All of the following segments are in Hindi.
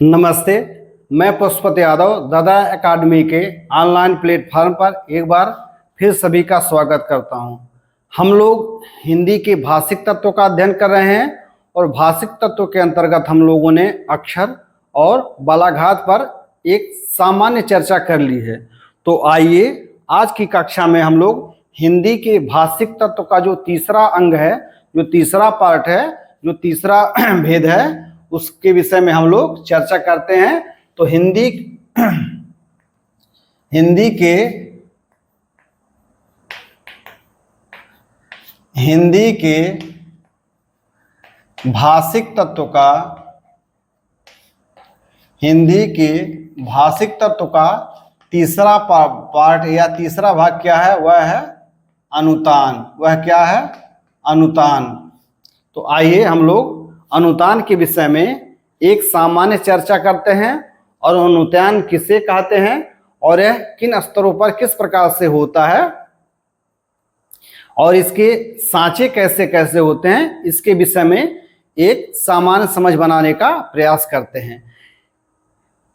नमस्ते। मैं पुष्पत यादव दादा एकेडमी के ऑनलाइन प्लेटफॉर्म पर एक बार फिर सभी का स्वागत करता हूं। हम लोग हिंदी के भाषिक तत्वों का अध्ययन कर रहे हैं और भाषिक तत्वों के अंतर्गत हम लोगों ने अक्षर और बालाघात पर एक सामान्य चर्चा कर ली है। तो आइए आज की कक्षा में हम लोग हिंदी के भाषिक तत्व का जो तीसरा अंग है, जो तीसरा पार्ट है, जो तीसरा भेद है, उसके विषय में हम लोग चर्चा करते हैं। तो हिंदी के भाषिक तत्व का तीसरा पार्ट या तीसरा भाग क्या है? वह है अनुतान। वह क्या है? अनुतान। तो आइए हम लोग अनुतान के विषय में एक सामान्य चर्चा करते हैं और अनुतान किसे कहते हैं और यह किन स्तरों पर किस प्रकार से होता है और इसके सांचे कैसे कैसे होते हैं, इसके विषय में एक सामान्य समझ बनाने का प्रयास करते हैं।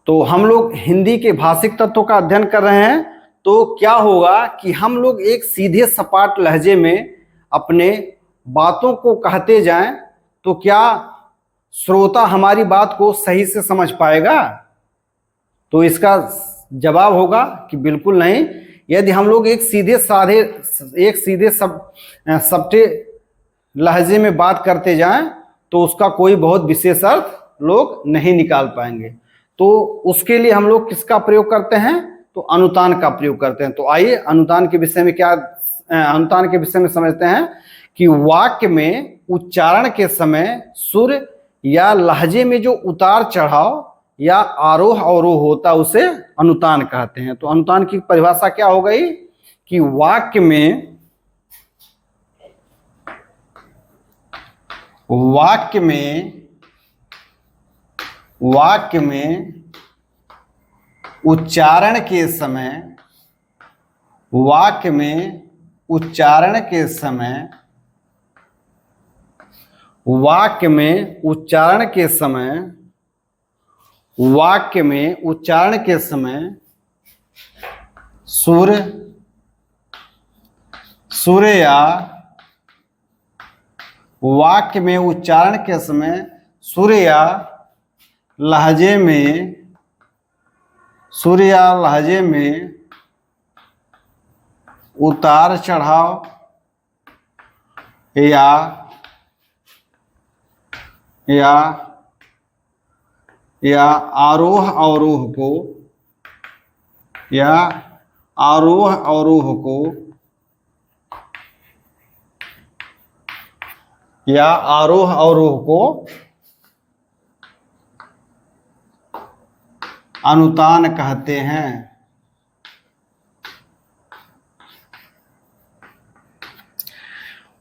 तो हम लोग हिंदी के भाषिक तत्वों का अध्ययन कर रहे हैं। तो क्या होगा कि हम लोग एक सीधे सपाट लहजे में अपने बातों को कहते जाएं तो क्या श्रोता हमारी बात को सही से समझ पाएगा? तो इसका जवाब होगा कि बिल्कुल नहीं। यदि हम लोग एक सीधे सपटे लहजे में बात करते जाएं तो उसका कोई बहुत विशेष अर्थ लोग नहीं निकाल पाएंगे। तो उसके लिए हम लोग किसका प्रयोग करते हैं? तो अनुतान का प्रयोग करते हैं। तो आइए अनुतान के विषय में समझते हैं कि वाक्य में उच्चारण के समय सुर या लहजे में जो उतार चढ़ाव या आरोह अवरोह होता है उसे अनुतान कहते हैं। तो अनुतान की परिभाषा क्या हो गई कि वाक्य में उच्चारण के समय सुर या लहजे में उतार चढ़ाव या आरोह अवरोह को अनुतान कहते हैं।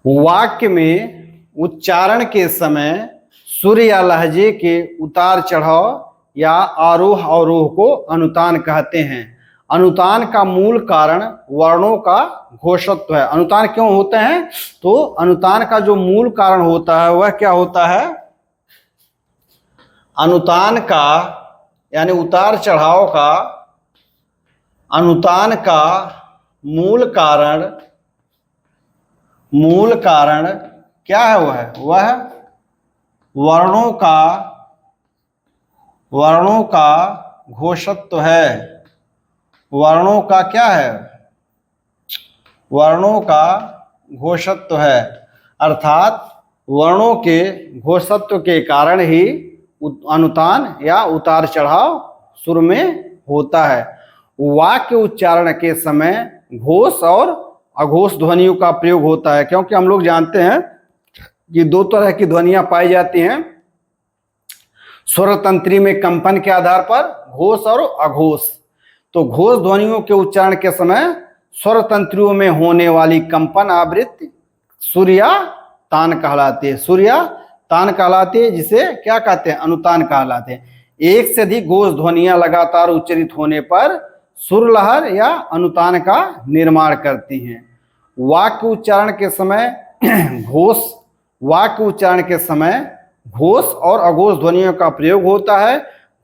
वाक्य में उच्चारण के समय सुर या लहजे के उतार चढ़ाव या आरोह अवरोह को अनुतान कहते हैं। अनुतान का मूल कारण वर्णों का घोषत्व है। अनुतान क्यों होते हैं? तो अनुतान का जो मूल कारण होता है वह क्या होता है? अनुतान का यानी उतार चढ़ाव का अनुतान का मूल कारण क्या है? वह वर्णों का घोषत्व है। वर्णों का क्या है? वर्णों का घोषत्व है। अर्थात वर्णों के घोषत्व के कारण ही अनुतान या उतार चढ़ाव सुर में होता है। वाक्य उच्चारण के समय घोष और अघोष ध्वनियों का प्रयोग होता है, क्योंकि हम लोग जानते हैं कि दो तरह की ध्वनियां पाई जाती हैं स्वर तंत्री में कंपन के आधार पर, घोष और अघोष। तो घोष ध्वनियों के उच्चारण के समय स्वर तंत्रियों में होने वाली कंपन आवृत्ति सुर या तान कहलाती है। जिसे क्या कहते हैं? अनुतान कहलाते हैं। एक से अधिक घोष ध्वनियां लगातार उच्चरित होने पर सुर लहर या अनुतान का निर्माण करती हैं। वाक्य उच्चारण के समय घोष और अघोष ध्वनियों का प्रयोग होता है।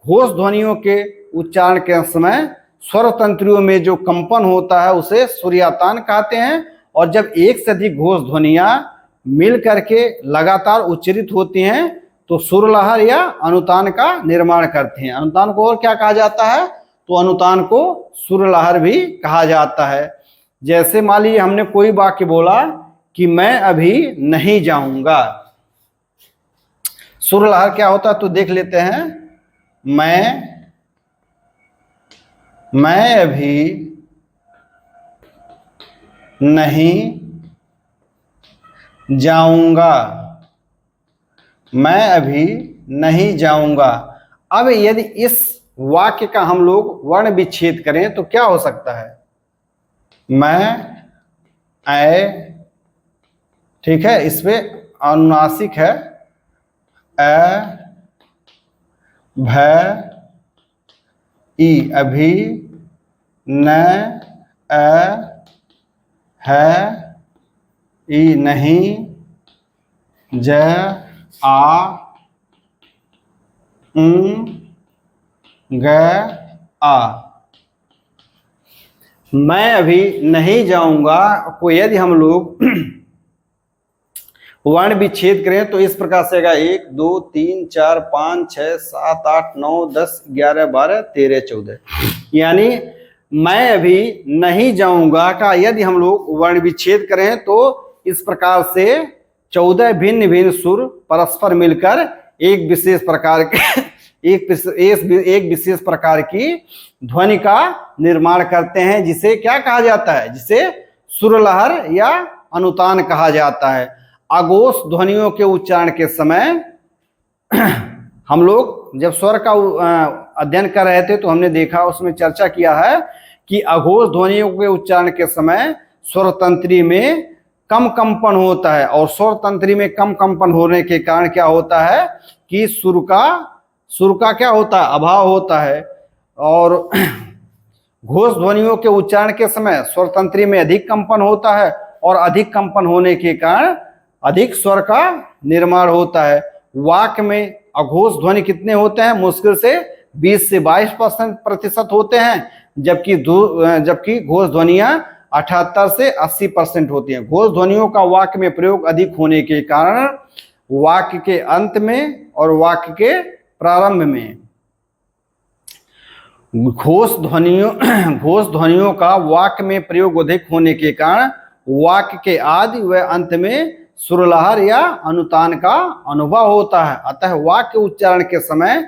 घोष ध्वनियों के उच्चारण के समय स्वर तंत्रियों में जो कंपन होता है उसे सूर्यातान कहते हैं। और जब एक से अधिक घोष ध्वनियां मिल करके लगातार उच्चरित होती हैं तो सुरलहर या अनुतान का निर्माण करते हैं। अनुतान को और क्या कहा जाता है? तो अनुतान को सुरलहर भी कहा जाता है। जैसे मान लीजिए हमने कोई वाक्य बोला कि मैं अभी नहीं जाऊंगा, सुरलहर क्या होता है तो देख लेते हैं। मैं अभी नहीं जाऊंगा, मैं अभी नहीं जाऊंगा। अब यदि इस वाक्य का हम लोग वर्ण विच्छेद करें तो क्या हो सकता है? ठीक है, इसमें अनुनासिक है अभी न है ई नहीं मैं अभी नहीं जाऊंगा को यदि हम लोग वर्ण विच्छेद करें तो इस प्रकार से आएगा 1 2 3 4 5 6 7 8 9 10 11 12 13 14। यानी मैं अभी नहीं जाऊंगा का यदि हम लोग वर्ण विच्छेद करें तो इस प्रकार से 14 भिन्न भिन्न सुर परस्पर मिलकर एक विशेष प्रकार की ध्वनि का निर्माण करते हैं, जिसे क्या कहा जाता है? जिसे सुरलहर या अनुतान कहा जाता है। अघोष ध्वनियों के उच्चारण के समय हम लोग जब स्वर का अध्ययन कर रहे थे तो हमने देखा, उसमें चर्चा किया है कि अघोष ध्वनियों के उच्चारण के समय स्वर तंत्री में कम कंपन होता है, और स्वर तंत्री में कम कंपन होने के कारण क्या होता है कि सुर का क्या होता है? अभाव होता है। और घोष ध्वनियों के उच्चारण के समय स्वर तंत्री में अधिक कंपन होता है, और अधिक कंपन होने के कारण अधिक स्वर का निर्माण होता है। वाक्य में अघोष ध्वनि कितने होते हैं? मुश्किल से 20 से 22% होते हैं, जबकि घोष ध्वनियां 78 से 80% होती हैं। घोष ध्वनियों का वाक्य में प्रयोग अधिक होने के कारण वाक्य के अंत में और वाक्य के प्रारंभ में घोष ध्वनियों का वाक्य में प्रयोग अधिक होने के कारण वाक्य के आदि व अंत में सुरलहर या अनुतान का अनुभव होता है। अतः वाक्य उच्चारण के समय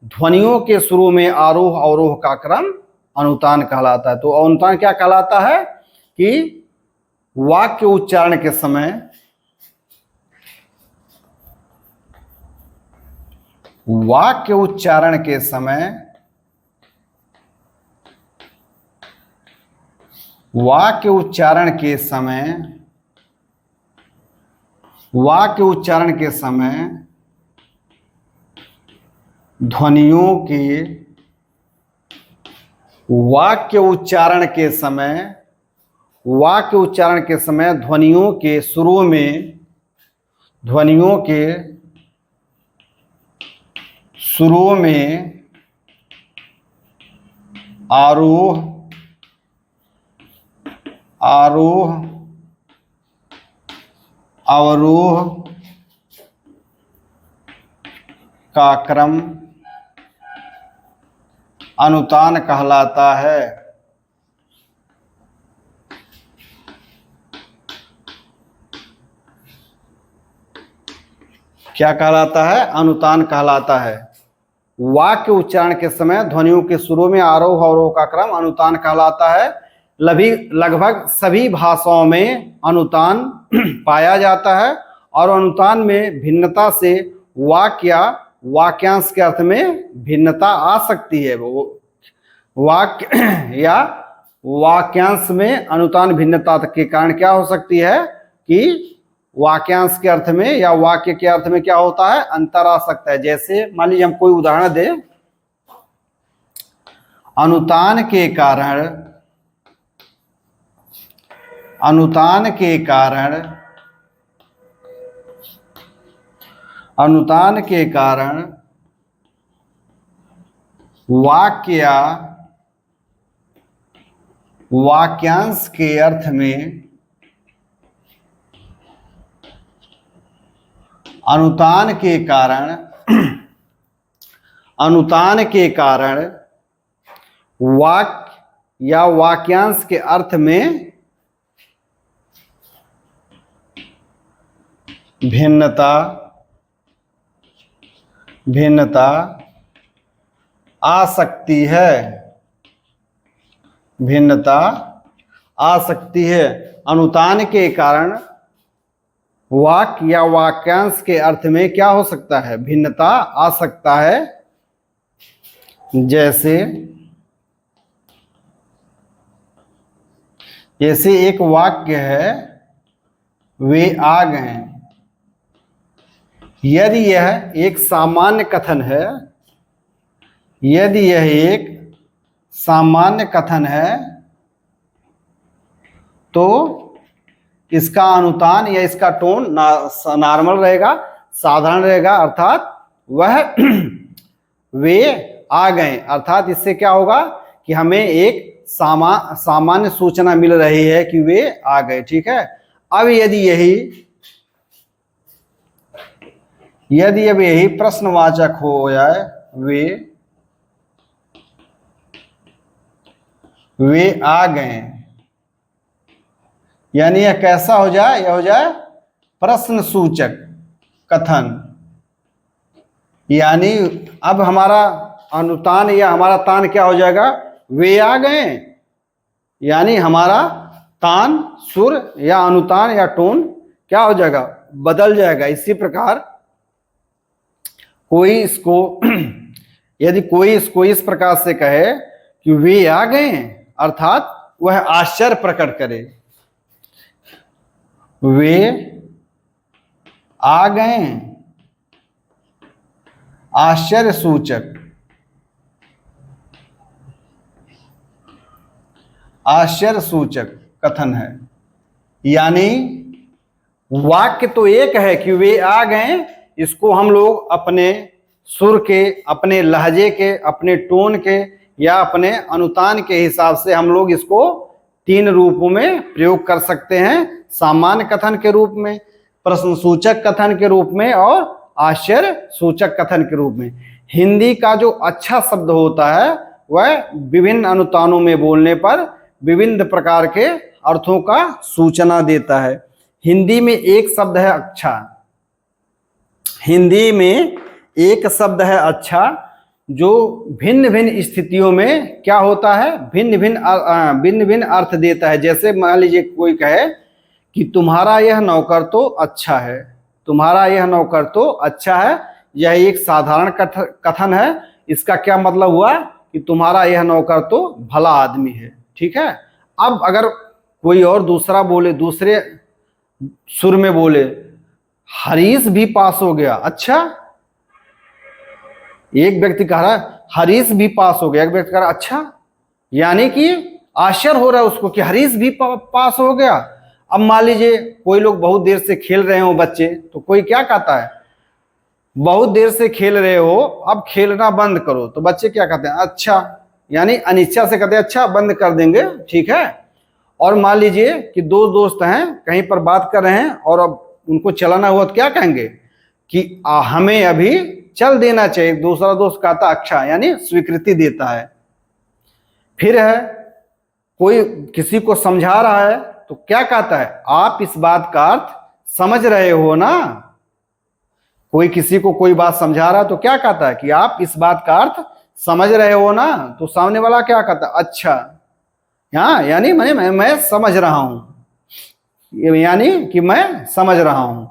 ध्वनियों के शुरू में आरोह अवरोह का क्रम अनुतान कहलाता है। तो अनुतान क्या कहलाता है कि वाक्य उच्चारण के समय ध्वनियों के शुरू में आरोह अवरोह का क्रम अनुतान कहलाता है। क्या कहलाता है? अनुतान कहलाता है। वाक्य उच्चारण के समय ध्वनियों के शुरू में आरोह अवरोह का क्रम अनुतान कहलाता है। लगभग सभी भाषाओं में अनुतान पाया जाता है, और अनुतान में भिन्नता से वाक्य या वाक्यांश के अर्थ में भिन्नता आ सकती है। वाक्य या वाक्यांश में अनुतान भिन्नता के कारण क्या हो सकती है कि वाक्यांश के अर्थ में या वाक्य के अर्थ में क्या होता है? अंतर आ सकता है। जैसे मान लीजिए हम कोई उदाहरण दें, अनुतान के कारण वाक्य या वाक्यांश के अर्थ में अनुतान के कारण वाक्य या वाक्यांश के अर्थ में भिन्नता आ सकती है। अनुतान के कारण वाक्य या वाक्यांश के अर्थ में क्या हो सकता है? भिन्नता आ सकता है। जैसे एक वाक्य है, वे आ गए। यदि यह एक सामान्य कथन है, तो इसका अनुतान या इसका टोन नॉर्मल रहेगा, साधारण रहेगा, अर्थात वह वे आ गए। अर्थात इससे क्या होगा कि हमें एक सामान्य सूचना मिल रही है कि वे आ गए। ठीक है। अब यदि अब यही प्रश्नवाचक हो जाए, वे आ गए, यानी यह कैसा हो जाए? यह हो जाए प्रश्न सूचक कथन। यानी अब हमारा अनुतान या हमारा तान क्या हो जाएगा? वे आ गए। यानी हमारा तान, सुर या अनुतान या टोन क्या हो जाएगा? बदल जाएगा। इसी प्रकार यदि कोई इसको इस प्रकार से कहे कि वे आ गए, अर्थात वह आश्चर्य प्रकट करे, वे आ गए, आश्चर्य सूचक कथन है। यानी वाक्य तो एक है कि वे आ गए, इसको हम लोग अपने सुर के, अपने लहजे के, अपने टोन के या अपने अनुतान के हिसाब से हम लोग इसको 3 रूपों में प्रयोग कर सकते हैं। सामान्य कथन के रूप में, प्रश्न सूचक कथन के रूप में और आश्चर्य सूचक कथन के रूप में। हिंदी का जो अच्छा शब्द होता है वह विभिन्न अनुतानों में बोलने पर विभिन्न प्रकार के अर्थों का सूचना देता है। हिंदी में एक शब्द है अच्छा। हिंदी में एक शब्द है अच्छा, जो भिन्न भिन्न स्थितियों में क्या होता है? भिन्न भिन्न अर्थ देता है। जैसे मान लीजिए कोई कहे कि तुम्हारा यह नौकर तो अच्छा है। तुम्हारा यह नौकर तो अच्छा है, यह एक साधारण कथन है। इसका क्या मतलब हुआ कि तुम्हारा यह नौकर तो भला आदमी है। ठीक है। अब अगर कोई और दूसरा बोले, दूसरे सुर में बोले, हरीश भी पास हो गया। अच्छा, एक व्यक्ति कह रहा है हरीश भी पास हो गया, एक व्यक्ति कह रहा है अच्छा, यानी कि आश्चर्य हो रहा है उसको कि हरीश भी पास हो गया। अब मान लीजिए कोई लोग बहुत देर से खेल रहे हो बच्चे, तो कोई क्या कहता है? बहुत देर से खेल रहे हो, अब खेलना बंद करो। तो बच्चे क्या कहते हैं? अच्छा, यानी अनिच्छा से कहते हैं अच्छा बंद कर देंगे। ठीक है। और मान लीजिए कि 2 दोस्त हैं, कहीं पर बात कर रहे हैं और अब उनको चलाना हुआ, तो क्या कहेंगे कि हमें अभी चल देना चाहिए। दूसरा दोस्त कहता अच्छा, यानी स्वीकृति देता है। फिर है कोई किसी को समझा रहा है, तो क्या कहता है? आप इस बात का अर्थ समझ रहे हो ना। कोई किसी को कोई बात समझा रहा है तो क्या कहता है कि आप इस बात का अर्थ समझ रहे हो ना। तो सामने वाला क्या कहता है? अच्छा, हाँ, यानी मैं समझ रहा हूं, यानी कि मैं समझ रहा हूं।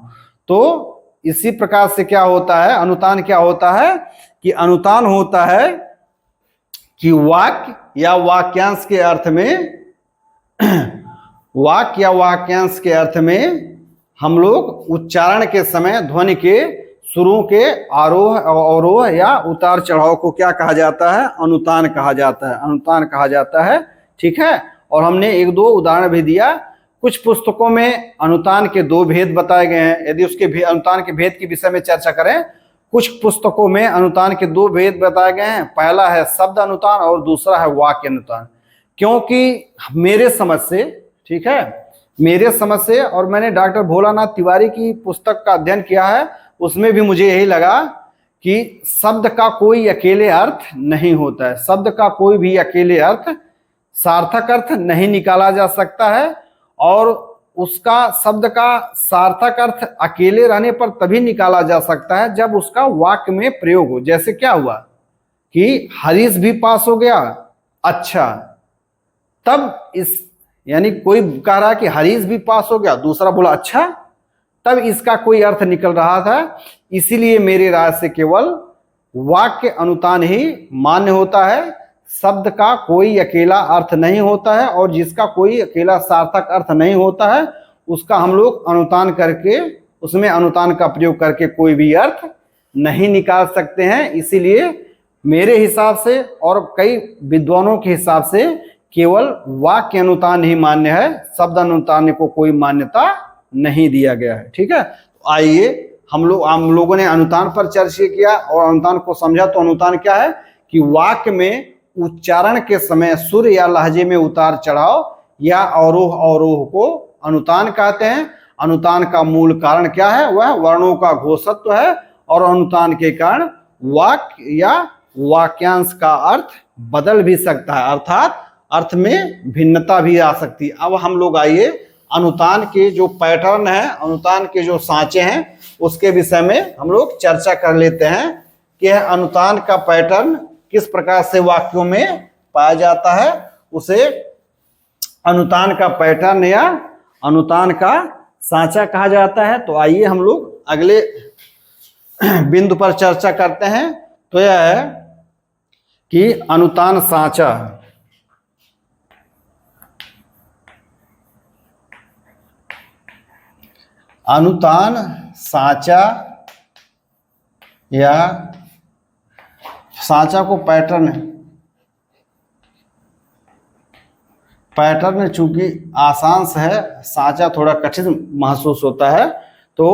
तो इसी प्रकार से क्या होता है? अनुतान क्या होता है कि अनुतान होता है कि वाक्य या वाक्यांश के अर्थ में वाक्य या वाक्यांश के अर्थ में हम लोग उच्चारण के समय ध्वनि के सुरों के आरोह अवरोह या उतार चढ़ाव को क्या कहा जाता है? अनुतान कहा जाता है। अनुतान कहा जाता है। ठीक है। और हमने 1-2 उदाहरण भी दिया। कुछ पुस्तकों में अनुतान के 2 भेद बताए गए हैं। यदि उसके अनुतान के भेद के विषय में चर्चा करें कुछ पुस्तकों में अनुतान के दो भेद बताए गए हैं, पहला है शब्द अनुतान और दूसरा है वाक्य अनुतान। क्योंकि मेरे समझ से, ठीक है, मेरे समझ से, और मैंने डॉक्टर भोलानाथ तिवारी की पुस्तक का अध्ययन किया है, उसमें भी मुझे यही लगा कि शब्द का कोई अकेले अर्थ नहीं होता है, शब्द का कोई भी अकेले अर्थ सार्थक अर्थ नहीं निकाला जा सकता है, और उसका शब्द का सार्थक अर्थ अकेले रहने पर तभी निकाला जा सकता है जब उसका वाक्य में प्रयोग हो। जैसे क्या हुआ कि हरीश भी पास हो गया, अच्छा, तब इस, यानी कोई कह रहा है कि हरीश भी पास हो गया, दूसरा बोला अच्छा, तब इसका कोई अर्थ निकल रहा था। इसीलिए मेरे राय से केवल वाक्य अनुतान ही मान्य होता है, शब्द का कोई अकेला अर्थ नहीं होता है, और जिसका कोई अकेला सार्थक अर्थ नहीं होता है उसका हम लोग अनुतान करके, उसमें अनुतान का प्रयोग करके कोई भी अर्थ नहीं निकाल सकते हैं। इसीलिए मेरे हिसाब से और कई विद्वानों के हिसाब से केवल वाक्य अनुतान ही मान्य है, शब्द अनुतान को कोई मान्यता नहीं दिया गया है। ठीक है, तो आइए हम लोगों ने अनुतान पर चर्चा किया और अनुतान को समझा। तो अनुतान क्या है कि वाक्य में उच्चारण के समय सुर या लहजे में उतार चढ़ाव या अवरोह अवरोह को अनुतान कहते हैं। अनुतान का मूल कारण क्या है, वह वर्णों का घोषत्व है, और अनुतान के कारण वाक्य या वाक्यांश का अर्थ बदल भी सकता है, अर्थात अर्थ में भिन्नता भी आ सकती है। अब हम लोग आइए अनुतान के जो पैटर्न है, अनुतान के जो सांचे हैं, उसके विषय में हम लोग चर्चा कर लेते हैं कि अनुतान का पैटर्न किस प्रकार से वाक्यों में पाया जाता है, उसे अनुतान का पैटर्न या अनुतान का सांचा कहा जाता है। तो आइए हम लोग अगले बिंदु पर चर्चा करते हैं। तो यह है कि अनुतान सांचा, अनुतान सांचा या सांचा को पैटर्न चूंकि आसान है, सांचा थोड़ा कठिन महसूस होता है। तो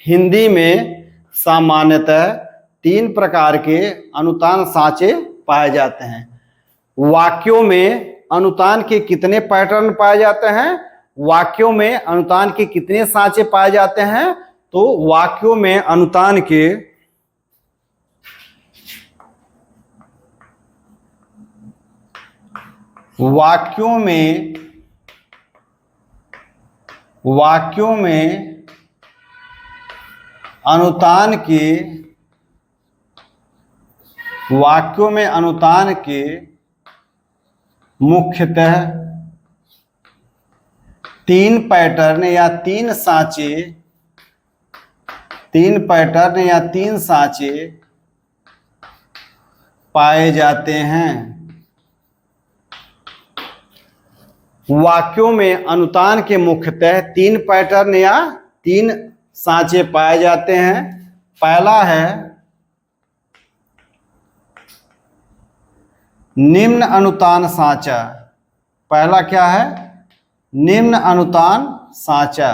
हिंदी में सामान्यतः 3 प्रकार के अनुतान सांचे पाए जाते हैं। वाक्यों में अनुतान के कितने पैटर्न पाए जाते हैं, वाक्यों में अनुतान के कितने सांचे पाए जाते हैं? तो वाक्यों में अनुतान के अनुतान के मुख्यतः 3 पैटर्न या 3 सांचे पाए जाते हैं। वाक्यों में अनुतान के मुख्यतः 3 पैटर्न या 3 सांचे पाए जाते हैं। पहला है निम्न अनुतान सांचा। पहला क्या है? निम्न अनुतान सांचा।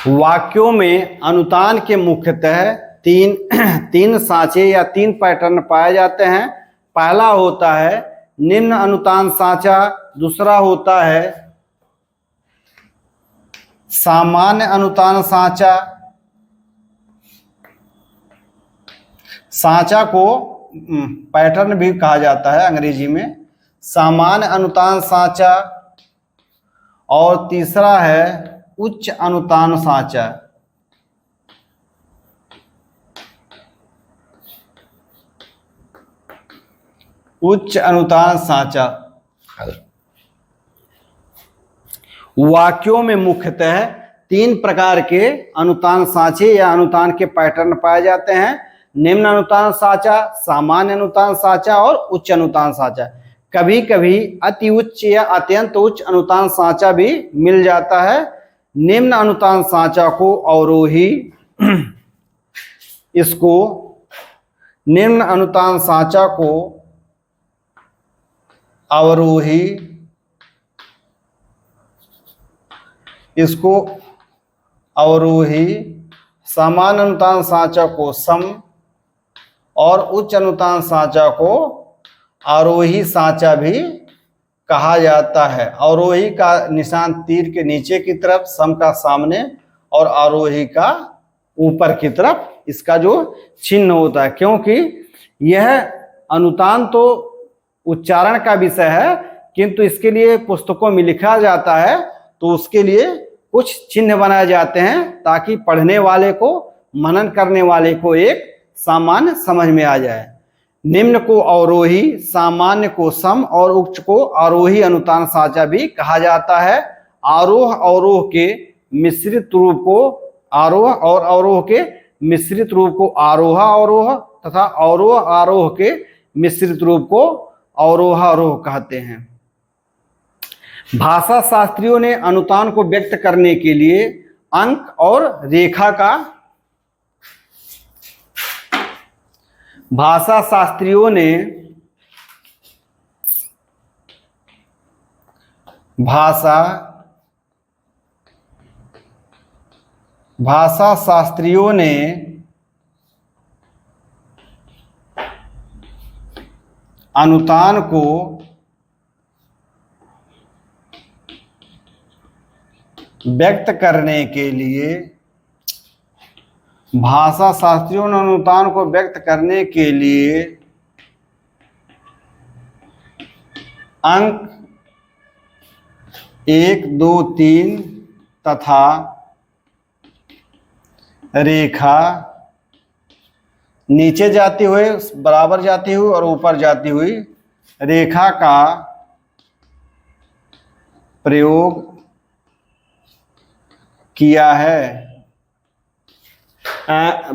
वाक्यों में अनुतान के मुख्यतः 3 सांचे या 3 पैटर्न पाए जाते हैं। पहला होता है निम्न अनुतान सांचा, दूसरा होता है सामान्य अनुतान सांचा। सांचा को पैटर्न भी कहा जाता है अंग्रेजी में, सामान्य अनुतान सांचा। और तीसरा है उच्च अनुतान सांचा। उच्च अनुतान सांचा। वाक्यों में मुख्यतः 3 प्रकार के अनुतान सांचे या अनुतान के पैटर्न पाए जाते हैं। निम्न अनुतान सांचा, सामान्य अनुतान सांचा और उच्च अनुतान सांचा। कभी कभी अति उच्च या अत्यंत उच्च अनुतान सांचा भी मिल जाता है। निम्न अनुतान सांचा को अवरोही, इसको निम्न अनुतान सांचा को अवरोही, इसको अवरोही, सामान्य अनुतान सांचा को सम और उच्च अनुतान सांचा को आरोही सांचा भी कहा जाता है। अवरोही का निशान तीर के नीचे की तरफ, सम का सामने और आरोही का ऊपर की तरफ इसका जो चिन्ह होता है, क्योंकि यह अनुतान तो उच्चारण का विषय है, किंतु इसके लिए पुस्तकों में लिखा जाता है तो उसके लिए कुछ चिन्ह बनाए जाते हैं ताकि पढ़ने वाले को, मनन करने वाले को एक सामान्य समझ में आ जाए। निम्न को अवरोही, सामान्य को सम और उच्च को आरोही अनुतान सांचा भी कहा जाता है। आरोह अवरोह के मिश्रित रूप को आरोह और अवरोह के मिश्रित रूप को आरोह अवरोह तथा अवरोह आरोह के मिश्रित रूप को अवरोह आरोह कहते हैं। भाषा शास्त्रियों ने अनुतान को व्यक्त करने के लिए अंक और रेखा का भाषा शास्त्रियों ने अनुतान को व्यक्त करने के लिए भाषा शास्त्रियों ने अनुतान को व्यक्त करने के लिए अंक 1, 2, 3 तथा रेखा नीचे जाती हुई, बराबर जाती हुई और ऊपर जाती हुई रेखा का प्रयोग किया है।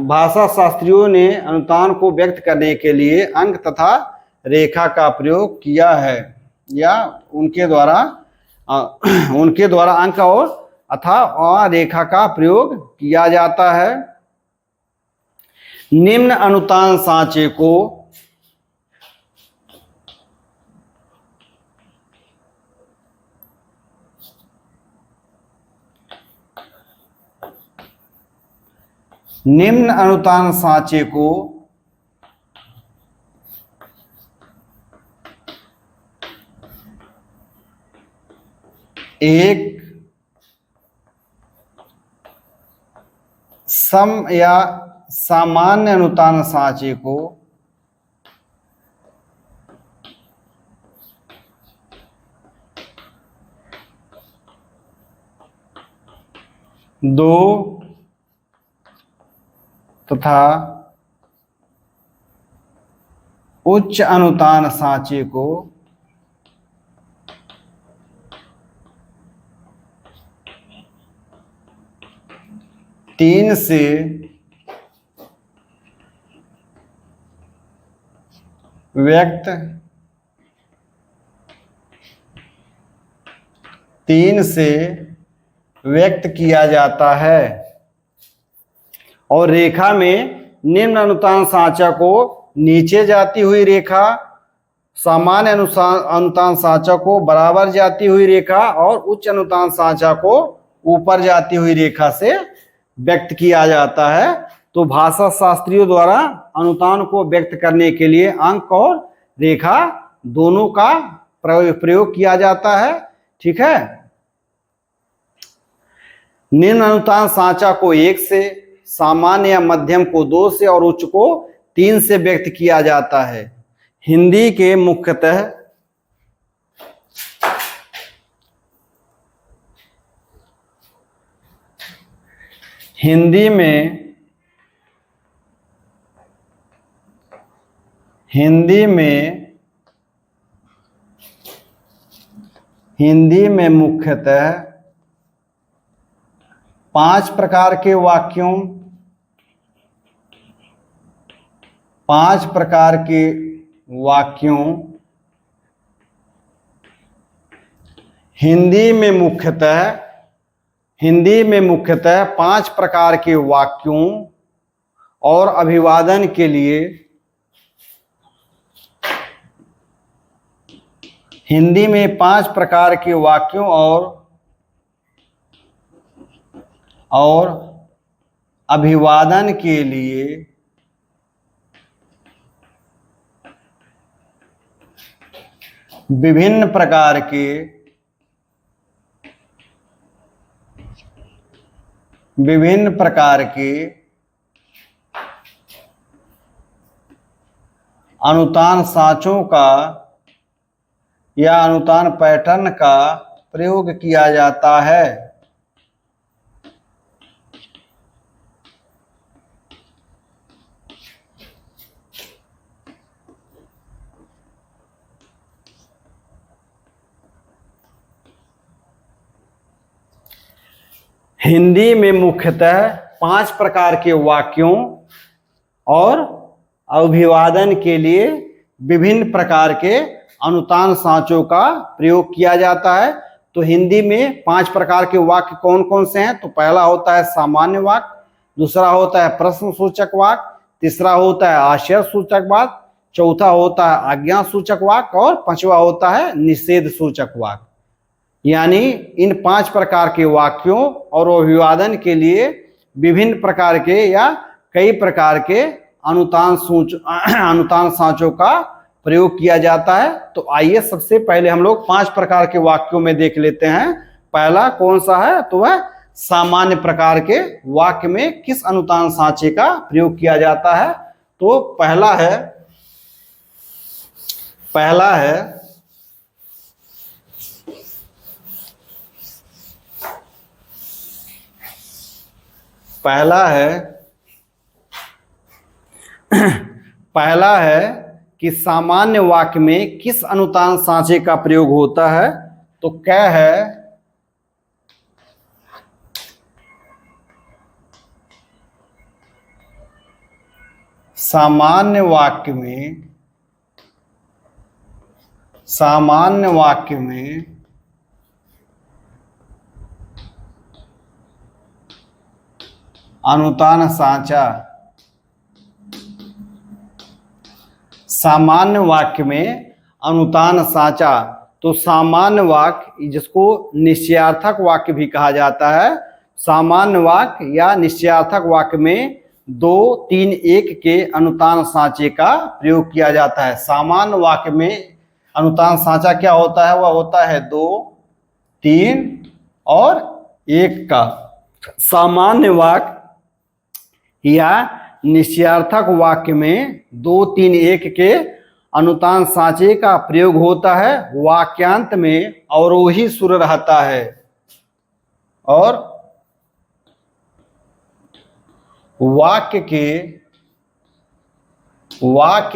भाषा शास्त्रियों ने अनुतान को व्यक्त करने के लिए अंक तथा रेखा का प्रयोग किया है, या उनके द्वारा अंक और अथवा रेखा का प्रयोग किया जाता है। निम्न अनुतान सांचे को एक सम या सामान्य अनुतान सांचे को दो तथा उच्च अनुतान सांचे को तीन से व्यक्त किया जाता है। और रेखा में निम्न अनुतान सांचा को नीचे जाती हुई रेखा, सामान्य अनुतान सांचा को बराबर जाती हुई रेखा और उच्च अनुतान सांचा को ऊपर जाती हुई रेखा से व्यक्त किया जाता है। तो भाषा शास्त्रियों द्वारा अनुतान को व्यक्त करने के लिए अंक और रेखा दोनों का प्रयोग किया जाता है। ठीक है। निम्न अनुतान सांचा को 1 से, सामान्य या मध्यम को 2 से और उच्च को 3 से व्यक्त किया जाता है। हिंदी के मुख्यतः हिंदी में मुख्यतः 5 प्रकार के वाक्यों, 5 प्रकार के वाक्यों हिंदी में मुख्यतः 5 प्रकार के वाक्यों और अभिवादन के लिए हिंदी में 5 प्रकार के वाक्यों और और अभिवादन के लिए विभिन्न प्रकार के अनुतान सांचों का या अनुतान पैटर्न का प्रयोग किया जाता है। हिंदी में मुख्यतः 5 प्रकार के वाक्यों और अभिवादन के लिए विभिन्न प्रकार के अनुतान सांचों का प्रयोग किया जाता है। तो हिंदी में 5 प्रकार के वाक्य कौन कौन से हैं? तो पहला होता है सामान्य वाक्य, दूसरा होता है प्रश्न सूचक वाक्य, तीसरा होता है आशय सूचक वाक्य, चौथा होता है आज्ञा सूचक वाक्य और पांचवा होता है निषेध सूचक वाक्य। यानी इन 5 प्रकार के वाक्यों और अभिवादन के लिए विभिन्न प्रकार के या कई प्रकार के अनुतान सांचों का प्रयोग किया जाता है। तो आइए सबसे पहले हम लोग 5 प्रकार के वाक्यों में देख लेते हैं। पहला कौन सा है? तो वह सामान्य प्रकार के वाक्य में किस अनुतान सांचे का प्रयोग किया जाता है। तो पहला है कि सामान्य वाक्य में किस अनुतान सांचे का प्रयोग होता है। तो क्या है? सामान्य वाक्य में अनुतान सांचा, सामान्य वाक्य में अनुतान सांचा। तो सामान्य वाक्य जिसको निश्चयार्थक वाक्य भी कहा जाता है, सामान्य वाक्य या निश्चयार्थक वाक्य में 2, 3, 1 के अनुतान सांचे का प्रयोग किया जाता है। सामान्य वाक्य में अनुतान सांचा क्या होता है? वह होता है 2, 3 और 1 का। सामान्य वाक्य या निश्चयार्थक वाक्य में 2, 3, 1 के अनुतान सांचे का प्रयोग होता है। वाक्यांत में अवरोही सुर रहता है और वाक्य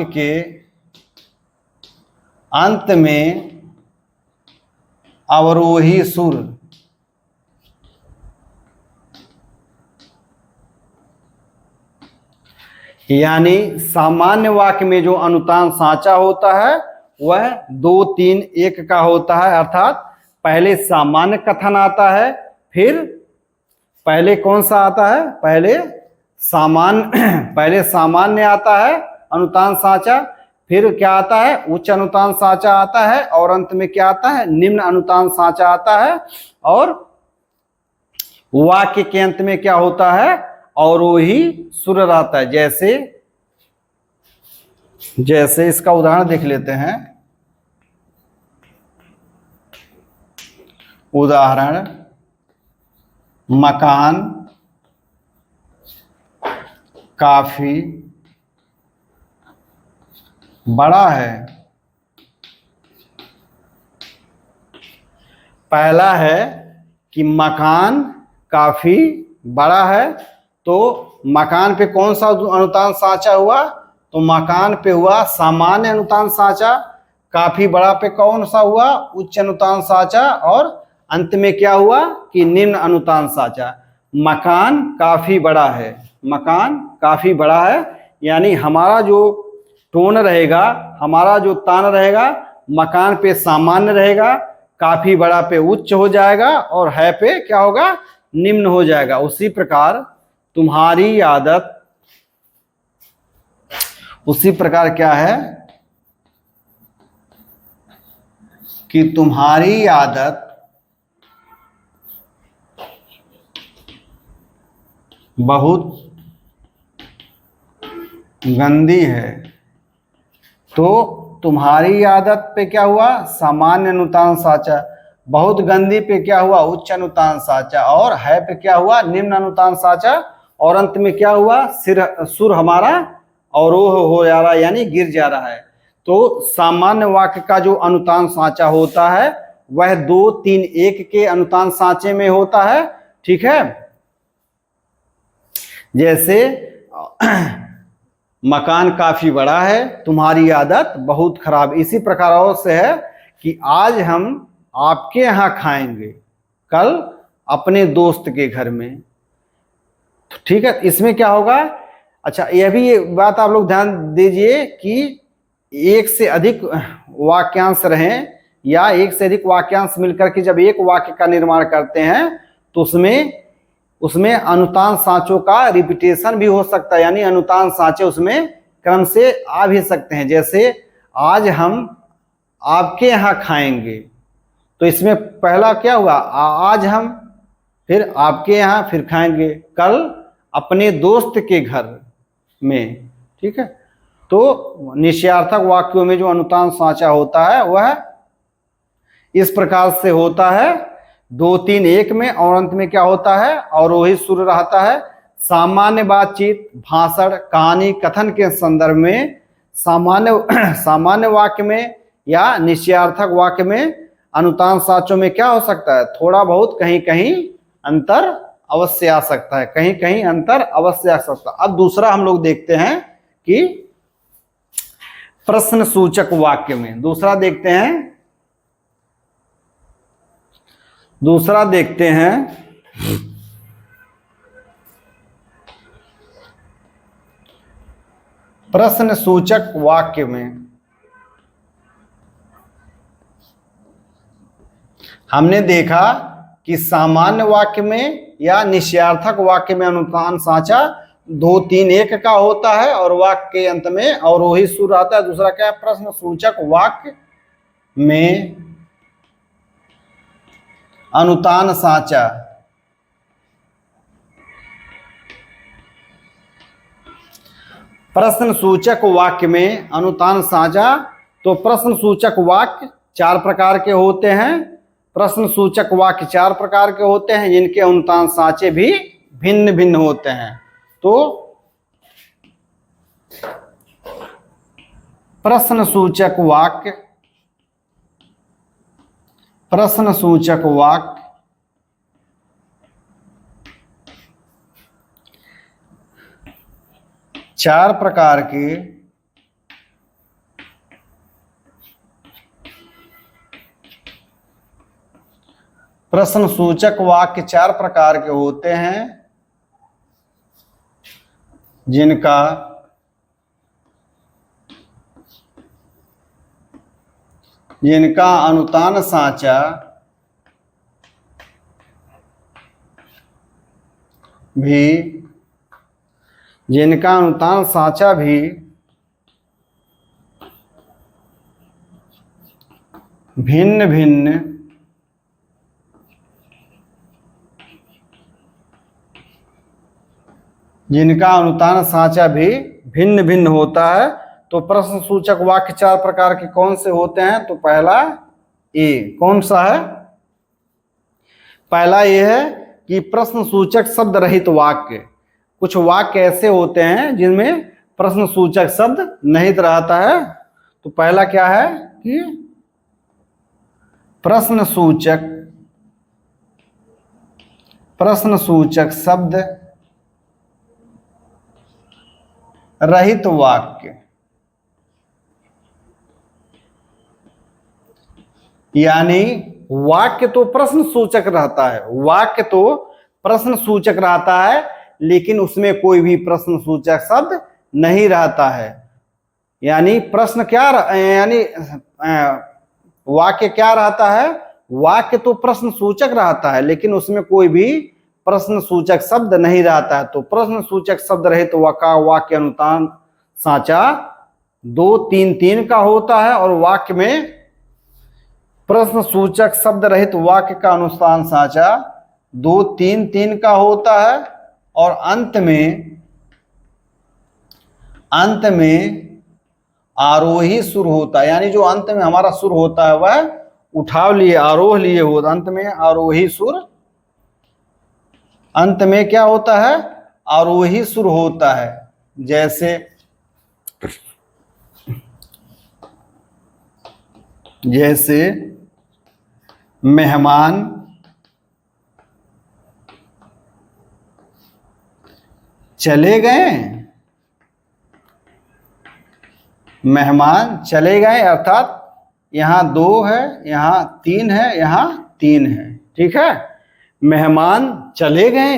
के अंत में अवरोही सुर। यानी सामान्य वाक्य में जो अनुतान सांचा होता है वह 2, 3, 1 का होता है। अर्थात पहले सामान्य कथन आता है, फिर पहले कौन सा आता है? पहले सामान्य आता है अनुतान सांचा, फिर क्या आता है? उच्च अनुतान सांचा आता है और अंत में क्या आता है? निम्न अनुतान सांचा आता है। और वाक्य के अंत में क्या होता है? अवरोही सुर रहता है। जैसे इसका उदाहरण देख लेते हैं। उदाहरण, मकान काफी बड़ा है। पहला है कि मकान काफी बड़ा है। तो मकान पे कौन सा अनुतान सांचा हुआ? तो मकान पे हुआ सामान्य अनुतान सांचा। काफी बड़ा पे कौन सा हुआ? उच्च अनुतान सांचा। और अंत में क्या हुआ कि निम्न अनुतान सांचा। मकान काफी बड़ा है, मकान काफी बड़ा है। यानी हमारा जो टोन रहेगा, हमारा जो तान रहेगा, मकान पे सामान्य रहेगा, काफी बड़ा पे उच्च हो जाएगा और है पे क्या होगा? निम्न हो जाएगा। उसी प्रकार क्या है कि तुम्हारी आदत बहुत गंदी है। तो तुम्हारी आदत पे क्या हुआ, सामान्य अनुतान साचा। बहुत गंदी पे क्या हुआ, उच्च अनुतान साचा। और है पे क्या हुआ, निम्न अनुतान साचा। और अंत में क्या हुआ, सुर हमारा अवरोह हो जा रहा है, यानी गिर जा रहा है। तो सामान्य वाक्य का जो अनुतान साचा होता है वह 2 3 1 के अनुतान साचे में होता है। ठीक है, जैसे मकान काफी बड़ा है, तुम्हारी आदत बहुत खराब। इसी प्रकार और से है कि आज हम आपके यहाँ खाएंगे, कल अपने दोस्त के घर में। ठीक है, इसमें क्या होगा, अच्छा यह भी बात आप लोग ध्यान दीजिए कि एक से अधिक वाक्यांश रहें या एक से अधिक वाक्यांश मिलकर के जब एक वाक्य का निर्माण करते हैं तो उसमें अनुतान सांचों का रिपीटेशन भी हो सकता है, यानी अनुतान सांचे उसमें क्रम से आ भी सकते हैं। जैसे आज हम आपके यहाँ खाएंगे, तो इसमें पहला क्या हुआ, आज हम, फिर आपके यहाँ, फिर खाएंगे, कल अपने दोस्त के घर में। ठीक है, तो निश्चयार्थक वाक्यों में जो अनुतान सांचा होता है वह इस प्रकार से होता है, 2 3 1 में, और अंत में क्या होता है, अवरोही सुर रहता है। सामान्य बातचीत, भाषण, कहानी, कथन के संदर्भ में सामान्य वाक्य में या निश्चयार्थक वाक्य में अनुतान साचों में क्या हो सकता है, थोड़ा बहुत कहीं कहीं अंतर अवश्य आ सकता है, कहीं कहीं अंतर अवश्य आ सकता है। अब दूसरा हम लोग देखते हैं कि प्रश्न सूचक वाक्य में, दूसरा देखते हैं प्रश्न सूचक वाक्य में हमने देखा कि सामान्य वाक्य में या निश्चयार्थक वाक्य में अनुतान साचा 2 3 1 का होता है और वाक्य के अंत में अवरोही सुर आता है। दूसरा क्या है, प्रश्न सूचक वाक्य में अनुतान साचा प्रश्न सूचक वाक्य में अनुतान साचा। तो प्रश्न सूचक वाक्य 4 प्रकार के होते हैं। प्रश्न सूचक वाक्य 4 प्रकार के होते हैं जिनके अनुतान साचे भी भिन्न भिन्न होते हैं। तो प्रश्न सूचक वाक्य 4 प्रकार के प्रश्न सूचक वाक्य 4 प्रकार के होते हैं जिनका अनुतान साचा भी भिन्न भिन्न होता है। तो प्रश्न सूचक वाक्य 4 प्रकार के कौन से होते हैं, तो पहला ए, कौन सा है, पहला ये है कि प्रश्न सूचक शब्द रहित वाक्य। कुछ वाक्य ऐसे होते हैं जिनमें प्रश्न सूचक शब्द नहीं रहता है। तो पहला क्या है कि प्रश्न सूचक शब्द रहित वाक्य, यानी वाक्य तो प्रश्न सूचक रहता है, लेकिन उसमें कोई भी प्रश्न सूचक शब्द नहीं रहता है। यानी वाक्य क्या रहता है, वाक्य तो प्रश्न सूचक रहता है लेकिन उसमें कोई भी प्रश्न सूचक शब्द नहीं रहता है। तो प्रश्न सूचक शब्द रहित वाक्य अनुतान साचा 2 3 3 का होता है और वाक्य में प्रश्न सूचक शब्द रहित वाक्य का अनुतान साचा 2 3 3 का होता है। और अंत में आरोही सुर होता है, यानी जो अंत में हमारा सुर होता है वह उठाव लिए आरोह लिए हो, अंत में आरोही सुर, अंत में क्या होता है, आरोही सुर होता है। जैसे मेहमान चले गए, मेहमान चले गए, अर्थात यहाँ 2 है, यहाँ 3 है, यहाँ 3 है, ठीक है। मेहमान चले गए,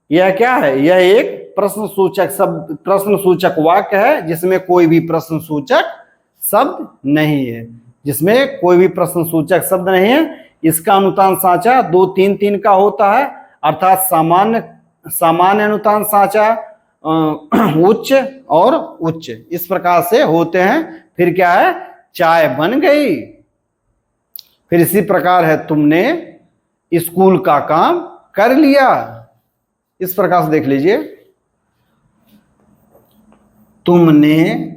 यह क्या है, यह एक प्रश्न सूचक शब्द, प्रश्न सूचक वाक्य है जिसमें कोई भी प्रश्न सूचक शब्द नहीं है, जिसमें कोई भी प्रश्न सूचक शब्द नहीं है। इसका अनुतान साचा 2 3 3 का होता है, अर्थात सामान्य अनुतान साचा उच्च और उच्च इस प्रकार से होते हैं। फिर क्या है, चाय बन गई। फिर इसी प्रकार है, तुमने स्कूल का काम कर लिया। इस प्रकार से देख लीजिए, तुमने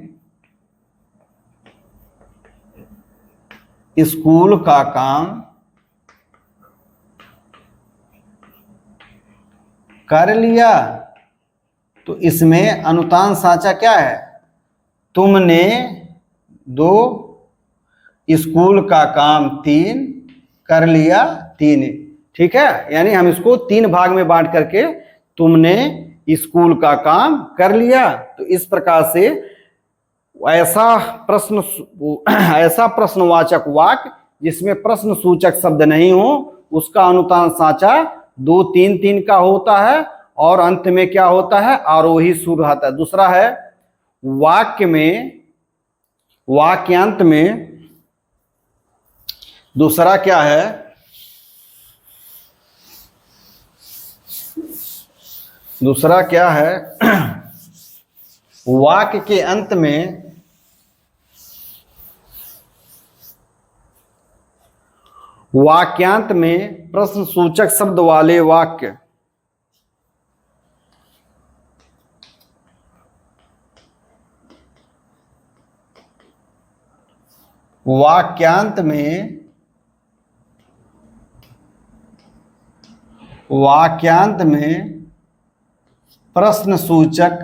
स्कूल का काम कर लिया, तो इसमें अनुतान साचा क्या है, तुमने 2, स्कूल का काम 3, कर लिया 3, ठीक है। यानी हम इसको 3 भाग में बांट करके तुमने स्कूल का काम कर लिया। तो इस प्रकार से ऐसा प्रश्नवाचक वाक्य जिसमें प्रश्न सूचक शब्द नहीं हो उसका अनुतान साचा 2 3 3 का होता है और अंत में क्या होता है, आरोही सुर रहता है। दूसरा है, वाक्यांत में दूसरा क्या है, दूसरा क्या है, वाक्य के अंत में वाक्यांत में प्रश्न सूचक शब्द वाले वाक्य, वाक्यांत में प्रश्न सूचक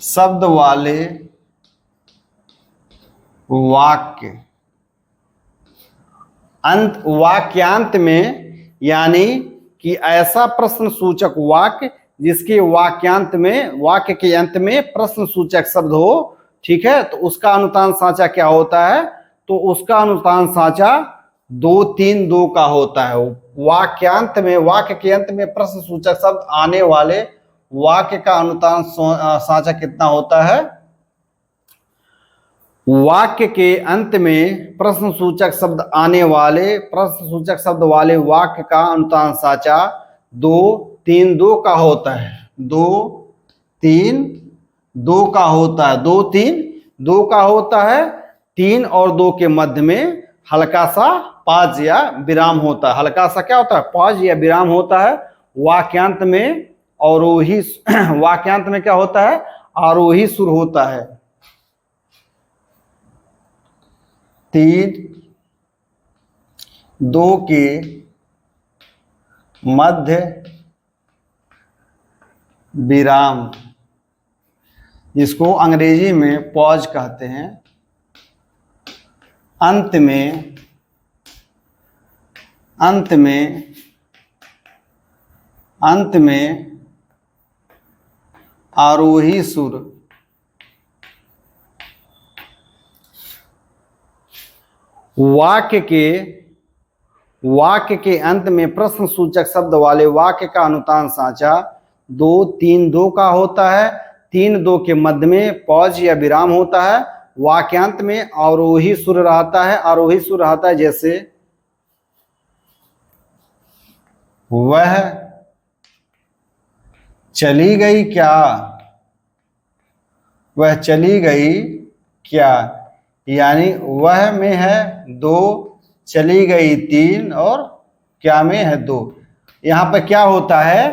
शब्द वाले वाक्य, वाक्यांत में, यानी कि ऐसा प्रश्न सूचक वाक्य जिसके वाक्य के अंत में प्रश्न सूचक शब्द हो, ठीक है। तो उसका अनुतान साचा क्या होता है, तो उसका अनुतान साचा 2 3 2 का होता है। वाक्यांत में, वाक्य के अंत में प्रश्न सूचक शब्द आने वाले वाक्य का अनुतान साचा कितना होता है, वाक्य के अंत में प्रश्न सूचक शब्द आने वाले, प्रश्न सूचक शब्द वाले वाक्य का अनुतान साचा 2 3 2 का होता है, 2 3 2 का होता है, 2 3 2 का होता है। 3 और 2 के मध्य में हल्का सा पॉज या विराम होता है, हल्का सा क्या होता है, पॉज या विराम होता है। वाक्यांत में आरोही वाक्यांत में क्या होता है, आरोही सुर होता है। 3 2 के मध्य विराम, जिसको अंग्रेजी में पॉज कहते हैं। अंत में आरोही सुर, वाक्य के अंत में प्रश्न सूचक शब्द वाले वाक्य का अनुतान साचा 2 3 2 का होता है। 3 2 के मध्य में पॉज या विराम होता है। वाक्यांत में आरोही सुर रहता है, आरोही सुर रहता है। जैसे वह चली गई क्या, वह चली गई क्या, यानी वह में है 2, चली गई 3 और क्या में है 2। यहाँ पे क्या होता है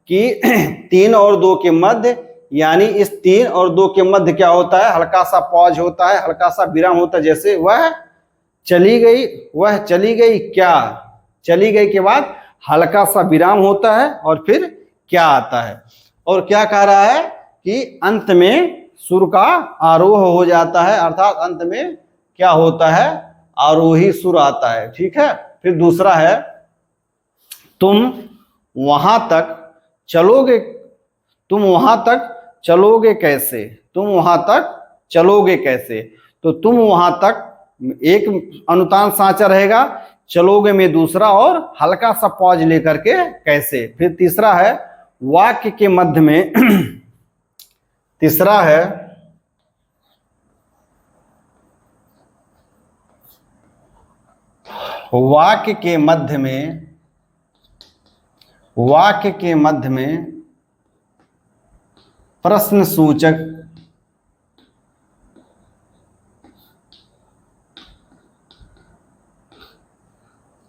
कि 3 और 2 के मध्य, यानी इस 3 और 2 के मध्य क्या होता है, हल्का सा पॉज होता है, हल्का सा विराम होता है। जैसे वह चली गई, वह चली गई, क्या, चली गई के बाद हल्का सा विराम होता है और फिर क्या आता है। और क्या कह रहा है कि अंत में सुर का आरोह हो जाता है, अर्थात अंत में क्या होता है, आरोही सुर आता है। ठीक है। फिर दूसरा है, तुम वहां तक चलोगे, तुम वहां तक चलोगे कैसे, तुम वहां तक चलोगे कैसे। तो तुम वहां तक एक अनुतान सांचा रहेगा, चलोगे में दूसरा, और हल्का सा पॉज लेकर के कैसे। फिर तीसरा है वाक्य के मध्य में तीसरा है वाक्य के मध्य में, वाक्य के मध्य में प्रश्न सूचक,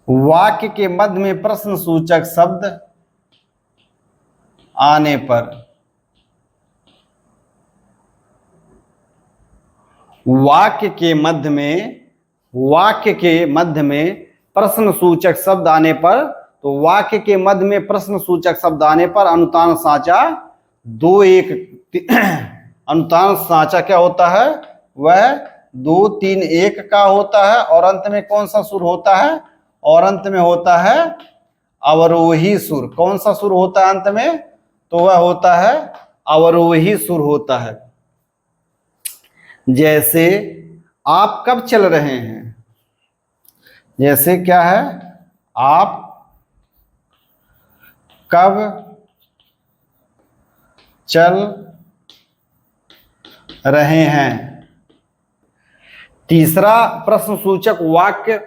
वाक्य के मध्य में प्रश्न सूचक शब्द आने पर, वाक्य के मध्य में, वाक्य के मध्य में प्रश्न सूचक शब्द आने पर, तो वाक्य के मध्य में प्रश्न सूचक शब्द आने पर अनुतान सांचा 2-1, अनुतान सांचा क्या होता है, वह 2-3-1 का होता है। और अंत में कौन सा सुर होता है, और अंत में होता है अवरोही सुर। कौन सा सुर होता है अंत में, तो वह होता है अवरोही सुर होता है। जैसे आप कब चल रहे हैं, जैसे क्या है, आप कब चल रहे हैं। तीसरा प्रश्न सूचक वाक्य,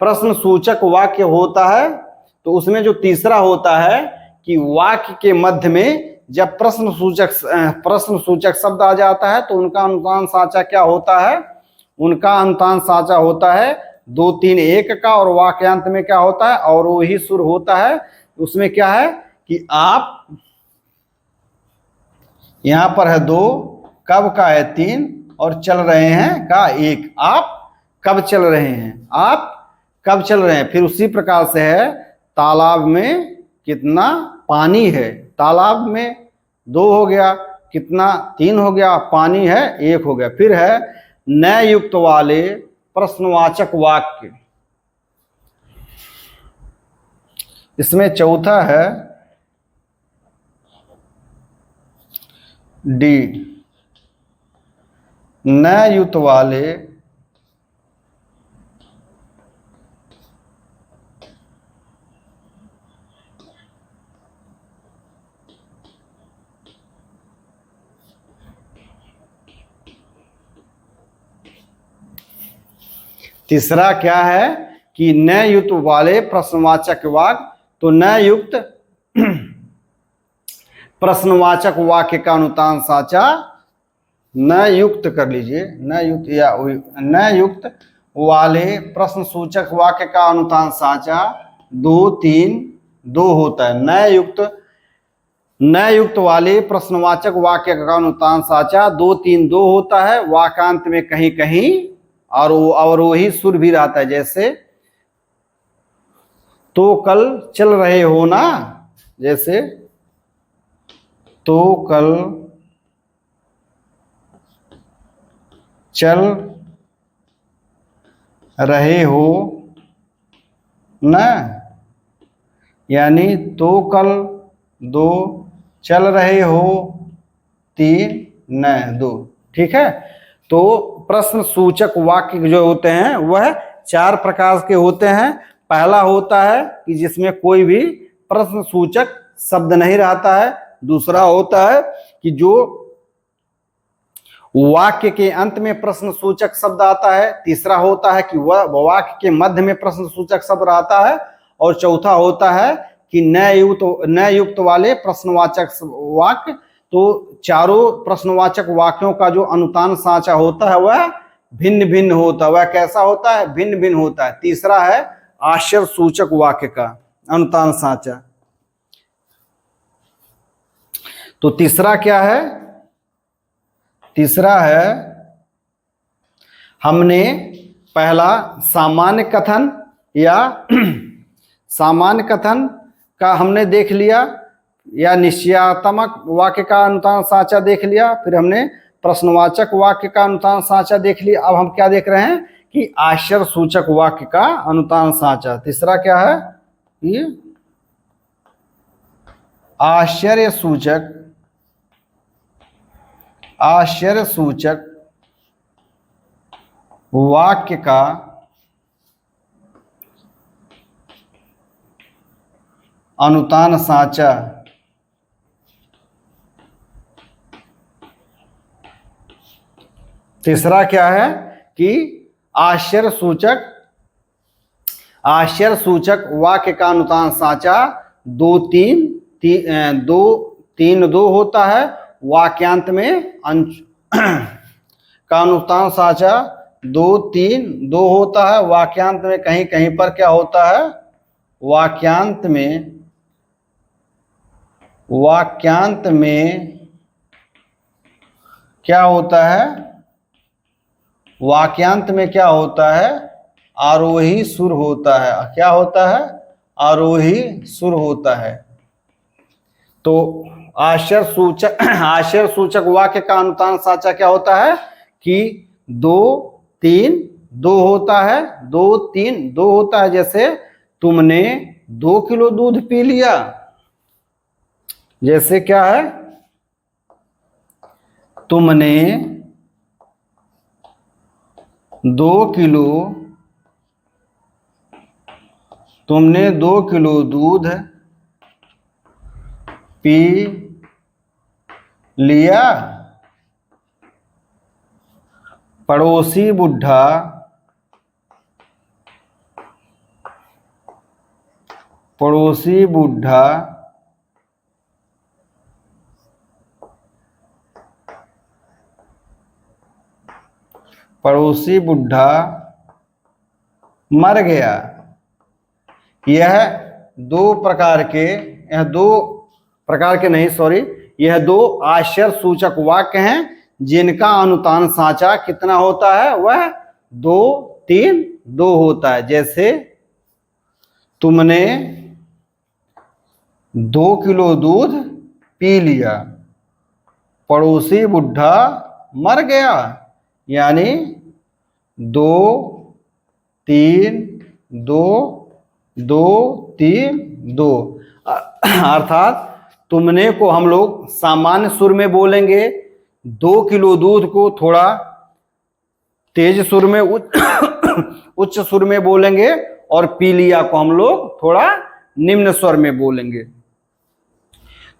प्रश्न सूचक वाक्य होता है, तो उसमें जो तीसरा होता है कि वाक्य के मध्य में जब प्रश्न सूचक शब्द आ जाता है तो उनका अनुतान सांचा क्या होता है, उनका अनुतान सांचा होता है 2-3-1 का, और वाक्यांत में क्या होता है, और वही सुर होता है। उसमें क्या है कि आप, यहां पर है 2, कब का है 3, और चल रहे हैं का 1। आप कब चल रहे हैं, आप कब चल रहे हैं। फिर उसी प्रकार से है, तालाब में कितना पानी है, तालाब में 2 हो गया, कितना 3 हो गया, पानी है 1 हो गया। फिर है न युक्त वाले प्रश्नवाचक वाक्य, इसमें चौथा है डी, न युक्त वाले तीसरा क्या है कि न युक्त वाले प्रश्नवाचक वाक्य, तो न युक्त प्रश्नवाचक वाक्य का अनुतान सांचा न युक्त कर लीजिए, न युक्त या न युक्त वाले प्रश्न सूचक वाक्य का अनुतान सांचा 2-3-2 होता है। न युक्त वाले प्रश्नवाचक वाक्य का अनुतान सांचा 2-3-2 होता है। वाक्यांत में कहीं कहीं और अवरोही सुर भी रहता है। जैसे तो कल चल रहे हो ना, जैसे तो कल चल रहे हो ना, यानी तो कल 2, चल रहे हो 3, न 2। ठीक है। तो प्रश्न सूचक वाक्य जो होते हैं वह 4 प्रकार के होते हैं। पहला होता है कि जिसमें कोई भी प्रश्न सूचक शब्द नहीं रहता है। दूसरा होता है कि जो वाक्य के अंत में प्रश्न सूचक शब्द आता है। तीसरा होता है कि वह वाक्य के मध्य में प्रश्न सूचक शब्द रहता है। और चौथा होता है कि न युक्त वाले प्रश्नवाचक वाक्य। तो चारों प्रश्नवाचक वाक्यों का जो अनुतान सांचा होता है वह भिन्न भिन्न होता है। वह कैसा होता है, भिन्न भिन्न होता है। तीसरा है आश्चर्य सूचक वाक्य का अनुतान साचा। तो तीसरा क्या है? तीसरा है, हमने पहला सामान्य कथन या सामान्य कथन का हमने देख लिया, या निश्चयात्मक वाक्य का अनुतान साचा देख लिया, फिर हमने प्रश्नवाचक वाक्य का अनुतान साचा देख लिया। अब हम क्या देख रहे हैं कि आश्चर्य सूचक वाक्य का अनुतान साचा। तीसरा क्या है? ये आश्चर्य सूचक वाक्य का अनुतान साचा। तीसरा क्या है कि आश्चर्य सूचक वाक्य का अनुतान साचा 2-3-2 होता है। वाक्यांत में का अनुतान साचा 2-3-2 होता है। वाक्यांत में कहीं कहीं पर क्या होता है? वाक्यांत में क्या होता है? वाक्यांत में क्या होता है? आरोही सुर होता है। क्या होता है? आरोही सुर होता है। तो आश्चर्य सूचक वाक्य का अनुतान साचा क्या होता है कि 2-3-2 होता है। 2-3-2 होता है। जैसे तुमने 2 किलो दूध पी लिया। जैसे क्या है? तुमने 2 किलो दूध पी लिया। पड़ोसी बुढ़ा मर गया। यह दो प्रकार के आश्चर्य सूचक वाक्य हैं जिनका अनुतान साचा कितना होता है? वह 2-3-2 होता है। जैसे तुमने 2 किलो दूध पी लिया, पड़ोसी बुढ़ा मर गया। यानी 2-3-2 अर्थात तुमने को हम लोग सामान्य सुर में बोलेंगे, 2 किलो दूध को थोड़ा तेज सुर में उच्च सुर में बोलेंगे, और पी लिया को हम लोग थोड़ा निम्न स्वर में बोलेंगे।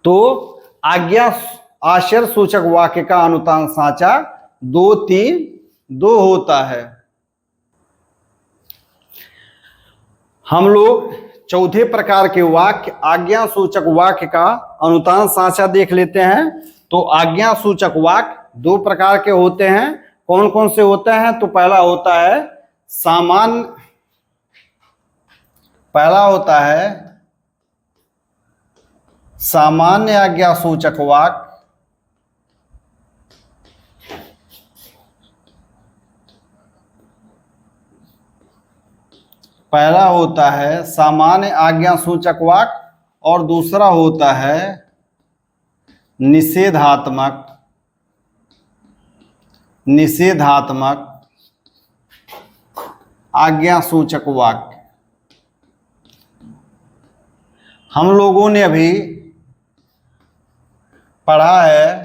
तो आश्चर्य सूचक वाक्य का अनुतान साचा 2-3-2 होता है। हम लोग चौथे प्रकार के वाक्य आज्ञा सूचक वाक्य का अनुतान साचा देख लेते हैं। तो आज्ञा सूचक वाक्य 2 प्रकार के होते हैं। कौन कौन से होते हैं? तो पहला होता है सामान्य आज्ञा सूचक वाक्य। पहला होता है सामान्य आज्ञा सूचक वाक्य, और दूसरा होता है निषेधात्मक आज्ञा सूचक वाक्य। हम लोगों ने अभी पढ़ा है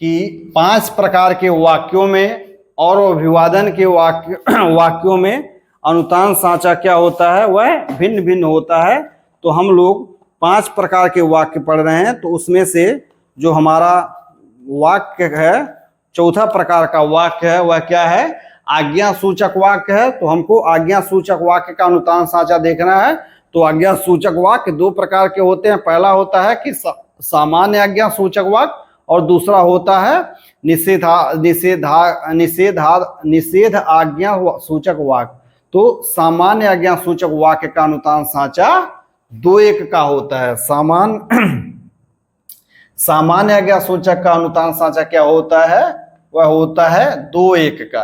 कि 5 प्रकार के वाक्यों में और अभिवादन के वाक्यों में अनुतान साचा क्या होता है? वह भिन्न भिन्न होता है। तो हम लोग 5 प्रकार के वाक्य पढ़ रहे हैं। तो उसमें से जो हमारा वाक्य है, चौथा प्रकार का वाक्य है, वह क्या है? आज्ञा सूचक वाक्य है। तो हमको आज्ञा सूचक वाक्य का अनुतान साचा देखना है। तो आज्ञा सूचक वाक्य 2 प्रकार के होते हैं। पहला होता है कि सामान्य आज्ञा सूचक वाक्य, और दूसरा होता है निषेध आज्ञा सूचक वाक्य। तो सामान्य आज्ञा सूचक वाक्य का अनुतान साचा 2-1 का होता है। सामान्य आज्ञा सूचक का अनुतान साचा क्या होता है? वह होता है 2-1 का।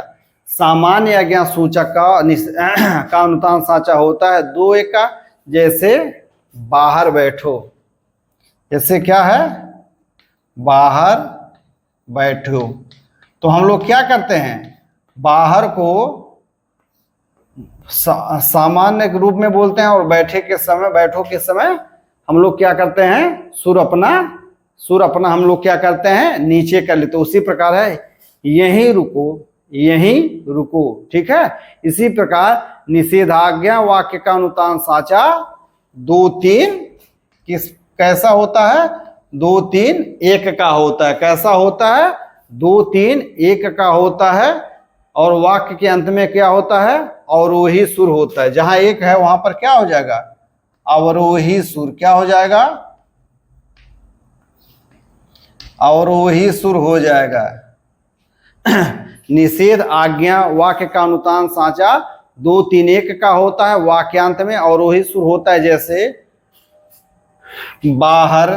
सामान्य आज्ञा सूचक का अनुतान साचा होता है 2-1 का। जैसे बाहर बैठो, जैसे क्या है? बाहर बैठो। तो हम लोग क्या करते हैं? बाहर को सामान्य रूप में बोलते हैं और बैठो के समय हम लोग क्या करते हैं? सुर अपना हम लोग क्या करते हैं? नीचे कर लेते। तो उसी प्रकार है यहीं रुको, ठीक है। इसी प्रकार निषेधाज्ञा वाक्य का अनुतान साचा 2-3 कैसा होता है? 2-3-1 का होता है। कैसा होता है? 2-3-1 का होता है। और वाक्य के अंत में क्या होता है? अवरोही सुर होता है। जहां 1 है वहां पर क्या हो जाएगा? अवरोही सुर। क्या हो जाएगा? अवरोही सुर हो जाएगा। निषेध आज्ञा वाक्य का अनुतान साचा 2-3-1 का होता है। वाक्यांत में अवरोही सुर होता है। जैसे बाहर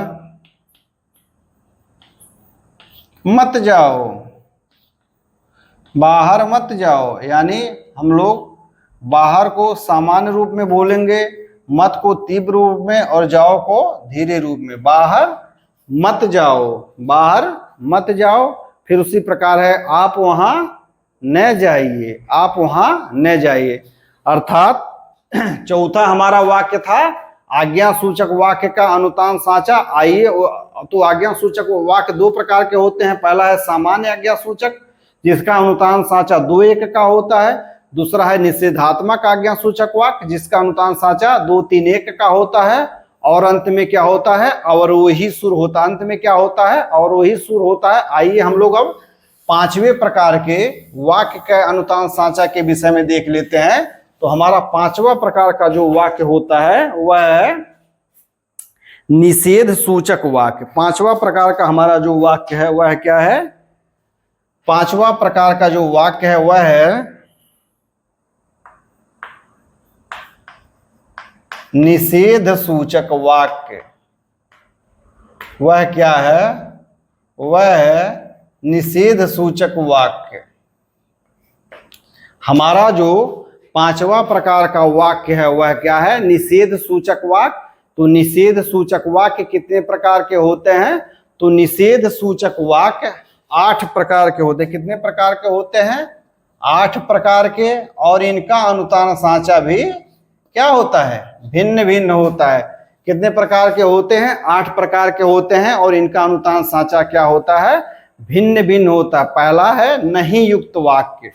मत जाओ, बाहर मत जाओ, यानी हम लोग बाहर को सामान्य रूप में बोलेंगे, मत को तीव्र रूप में और जाओ को धीरे रूप में। बाहर मत जाओ, बाहर मत जाओ। फिर उसी प्रकार है आप वहां न जाइए, आप वहां न जाइए। अर्थात चौथा हमारा वाक्य था आज्ञा सूचक वाक्य का अनुतान साचा। आइए, तो आज्ञा सूचक वाक्य 2 प्रकार के होते हैं। पहला है सामान्य आज्ञा सूचक जिसका अनुतान साचा 2-1 का होता है। दूसरा है निषेधात्मक आज्ञा सूचक वाक्य जिसका अनुतान साचा 2-3-1 का होता है। और अंत में क्या होता है? अवरोही सुर होता है। अंत में क्या होता है? अवरोही सुर होता है। आइए हम लोग अब 5वें प्रकार के वाक्य के अनुतान साचा के विषय में देख लेते हैं। तो हमारा 5वां प्रकार का जो वाक्य होता है वह है निषेध सूचक वाक्य। 5वां प्रकार का हमारा जो वाक्य है वह क्या है? 5वां प्रकार का जो वाक्य है वह है निषेध सूचक वाक्य। वह क्या है? वह है निषेध सूचक वाक्य। हमारा जो 5वां प्रकार का वाक्य है वह क्या है? निषेध सूचक वाक्य। तो निषेध सूचक वाक्य कितने प्रकार के होते हैं? तो निषेध सूचक वाक्य 8 प्रकार के होते हैं। कितने प्रकार के होते हैं? 8 प्रकार के। और इनका अनुतान साचा भी क्या होता है? भिन्न भिन्न होता है। कितने प्रकार के होते हैं? 8 प्रकार के होते हैं। और इनका अनुतान साचा क्या होता है? भिन्न भिन्न होता है। पहला है नहीं युक्त वाक्य।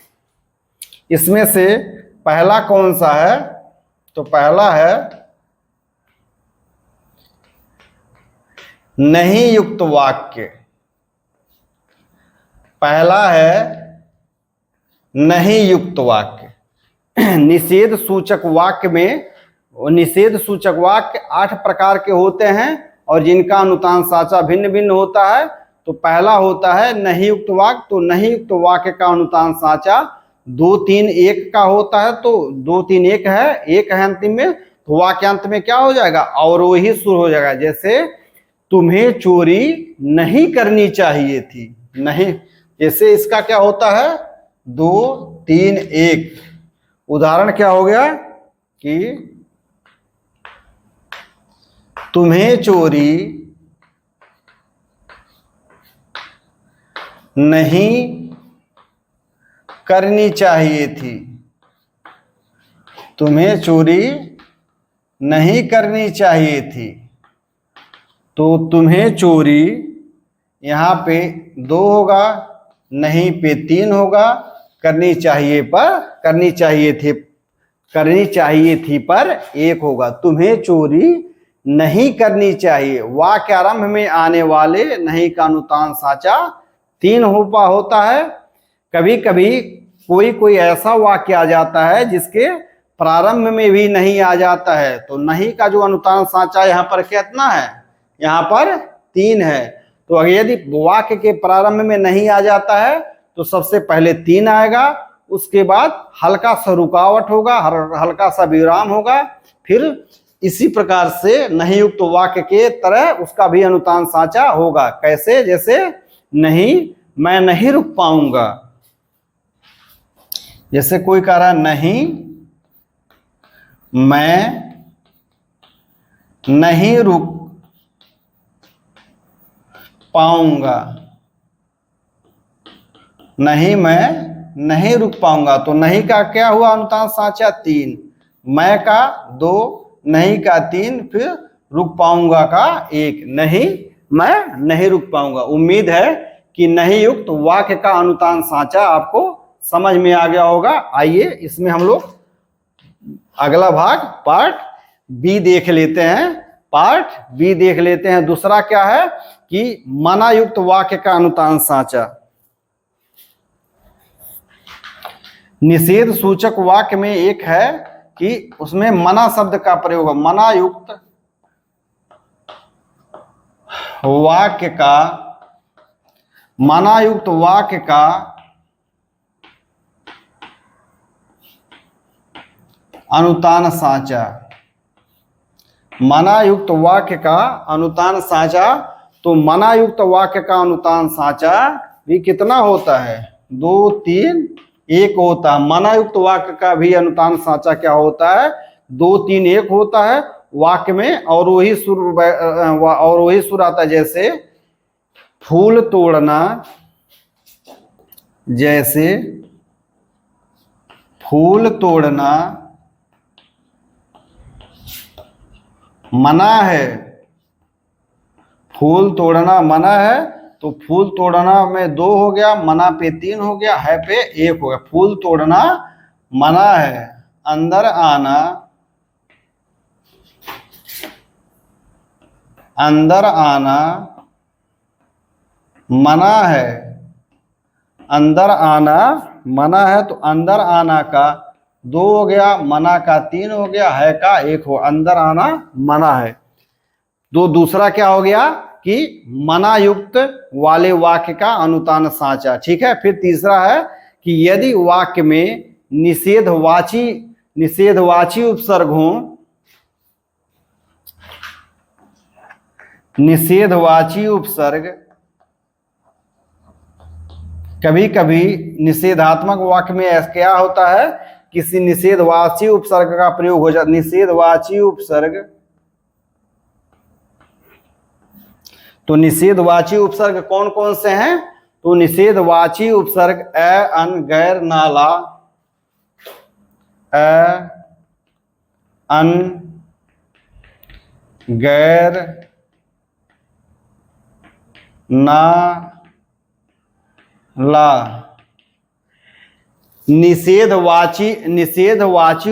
इसमें से पहला कौन सा है? तो पहला है नहीं युक्त वाक्य। पहला है नहीं युक्त वाक्य। निषेध सूचक वाक्य में निषेध सूचक वाक्य 8 प्रकार के होते हैं और जिनका अनुतान साचा भिन्न भिन्न होता है। तो पहला होता है नहीं युक्त वाक्य। तो नहीं युक्त वाक्य का अनुतान साचा 2-3-1 का होता है। तो 2-3-1 है, 1 है अंतिम में। तो वाक्यांत में क्या हो जाएगा? अवरोही सुर हो जाएगा। जैसे तुम्हें चोरी नहीं करनी चाहिए थी। नहीं, जैसे इसका क्या होता है? 2-3-1। उदाहरण क्या हो गया कि तुम्हें चोरी नहीं करनी चाहिए थी। तुम्हें चोरी नहीं करनी चाहिए थी। तो तुम्हें चोरी यहाँ पे 2 होगा, नहीं पे 3 होगा, करनी चाहिए थी पर 1 होगा। तुम्हें चोरी नहीं करनी चाहिए। वाक्य आरंभ में आने वाले नहीं का अनुतान साचा 3 होता है। कभी कभी कोई ऐसा वाक्य आ जाता है जिसके प्रारंभ में भी नहीं आ जाता है। तो नहीं का जो अनुतान साचा यहाँ पर कितना है? यहाँ पर 3 है। तो यदि वाक्य के प्रारंभ में नहीं आ जाता है तो सबसे पहले 3 आएगा, उसके बाद हल्का सा रुकावट होगा, हल्का सा विराम होगा, फिर इसी प्रकार से नहीं युक्त वाक्य के तरह उसका भी अनुतान साचा होगा। कैसे? जैसे नहीं, मैं नहीं रुक पाऊंगा। जैसे कोई कह रहा है नहीं, मैं नहीं रुक पाऊंगा, नहीं मैं नहीं रुक पाऊंगा। तो नहीं का क्या हुआ अनुतान साचा? 3, मैं का 2, नहीं का 3, फिर रुक पाऊंगा का 1। नहीं, मैं नहीं रुक पाऊंगा। उम्मीद है कि नहीं युक्त वाक्य का अनुतान साचा आपको समझ में आ गया होगा। आइए इसमें हम लोग अगला भाग पार्ट बी देख लेते हैं। पार्ट बी देख लेते हैं। दूसरा क्या है कि मना युक्त वाक्य का अनुतान साचा। निषेध सूचक वाक्य में एक है कि उसमें मना शब्द का प्रयोग है। मना युक्त वाक्य का, मना युक्त वाक्य का अनुतान साचा। मना युक्त वाक्य का अनुतान साचा। तो मना युक्त वाक्य का अनुतान साचा भी कितना होता है? 2, 3, 1 होता है। मना युक्त वाक्य का भी अनुतान साचा क्या होता है? 2, 3, 1 होता है वाक्य में। और वही सुर आता है। जैसे फूल तोड़ना, जैसे फूल तोड़ना मना है। फूल तोड़ना मना है, तो फूल तोड़ना में 2 हो गया, मना पे 3 हो गया, है पे 1 हो गया। फूल तोड़ना मना है। अंदर आना, अंदर आना मना है। अंदर आना मना है, तो अंदर आना का 2 हो गया, मना का 3 हो गया, है का 1 हो। अंदर आना मना है। तो दूसरा क्या हो गया कि मना युक्त वाले वाक्य का अनुतान साचा। ठीक है। फिर तीसरा है कि यदि वाक्य में निषेधवाची उपसर्ग हो, निषेधवाची उपसर्ग, कभी कभी निषेधात्मक वाक्य में क्या होता है, किसी निषेधवाची उपसर्ग का प्रयोग हो जाता। निषेधवाची उपसर्ग, तो निषेधवाची उपसर्ग कौन कौन से हैं? तो निषेधवाची उपसर्ग अ, अन, गैर, नाला, अ, अन, गैर, ना, ला। निषेधवाची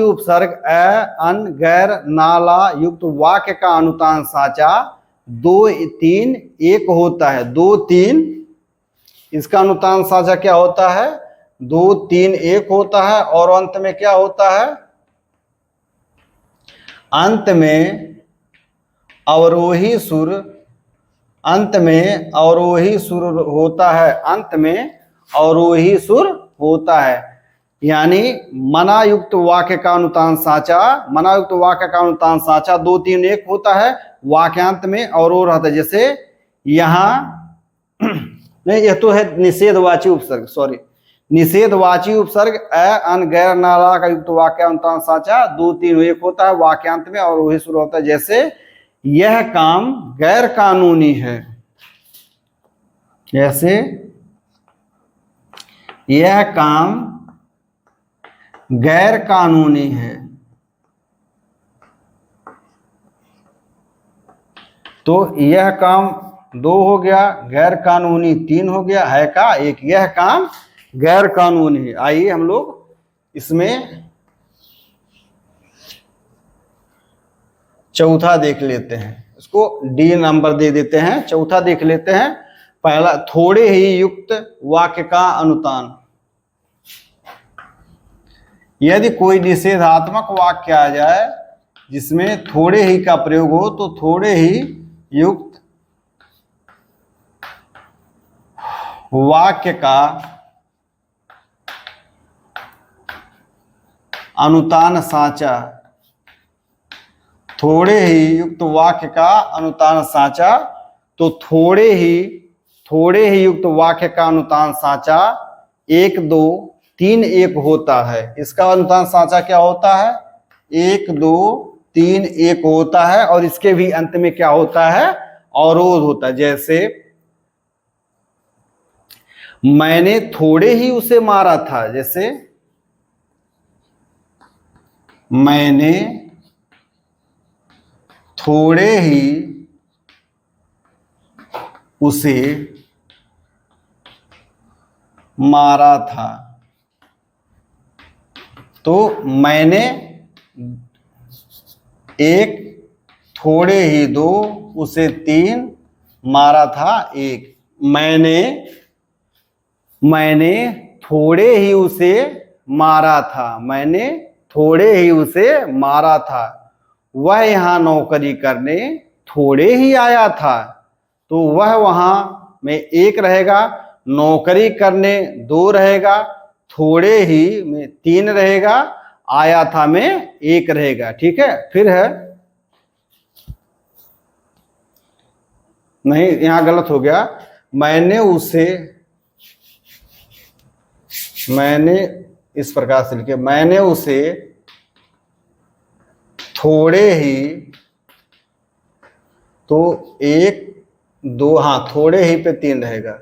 उपसर्ग अ, अन, गैर, नाला युक्त वाक्य का अनुतान साचा 2, 3, 1 होता है। 2, 3 इसका अनुतान साचा क्या होता है? 2, 3, 1 होता है। और अंत में क्या होता है? अंत में अवरोही सुर, अंत में अवरोही सुर होता है। अंत में अवरोही सुर होता है। यानी मना युक्त वाक्य का अनुतान साचा, मना युक्त वाक्य का अनुतान साचा 2, 3, 1 होता है। वाक्यांत में अवरोह रहता है। जैसे यहां नहीं, यह तो है निषेधवाची उपसर्ग, सॉरी, निषेधवाची उपसर्ग अ, अन, गैर, नाला का युक्त वाक्य अनुतान साचा 2, 3, 1 होता है। वाक्यांत में और वही शुरू होता है। जैसे यह काम गैर कानूनी है। जैसे यह काम गैर कानूनी है। तो यह काम 2 हो गया, गैर कानूनी 3 हो गया, है का 1। यह काम गैर कानूनी है। आइए हम लोग इसमें चौथा देख लेते हैं। इसको डी नंबर दे देते हैं। चौथा देख लेते हैं। पहला, थोड़े ही युक्त वाक्य का अनुतान। यदि कोई निषेधात्मक वाक्य आ जाए जिसमें थोड़े ही का प्रयोग हो, तो थोड़े ही युक्त वाक्य का अनुतान साचा, थोड़े ही युक्त वाक्य का अनुतान साचा। तो थोड़े ही युक्त वाक्य का अनुतान साचा 1 2 3 1 होता है। इसका अनुतान साचा क्या होता है? 1 2 3 1 होता है। और इसके भी अंत में क्या होता है? अवरोध होता है। जैसे मैंने थोड़े ही उसे मारा था, जैसे मैंने थोड़े ही उसे मारा था। तो मैंने 1, थोड़े ही 2, उसे 3, मारा था 1। मैंने थोड़े ही उसे मारा था। मैंने थोड़े ही उसे मारा था। वह यहाँ नौकरी करने थोड़े ही आया था। तो वह वहां में 1 रहेगा, नौकरी करने 2 रहेगा, थोड़े ही में 3 रहेगा, आया था में 1 रहेगा। ठीक है। फिर है, नहीं यहां गलत हो गया। मैंने इस प्रकार से लिखे, मैंने उसे थोड़े ही, तो 1 2, हाँ थोड़े ही पे 3 रहेगा।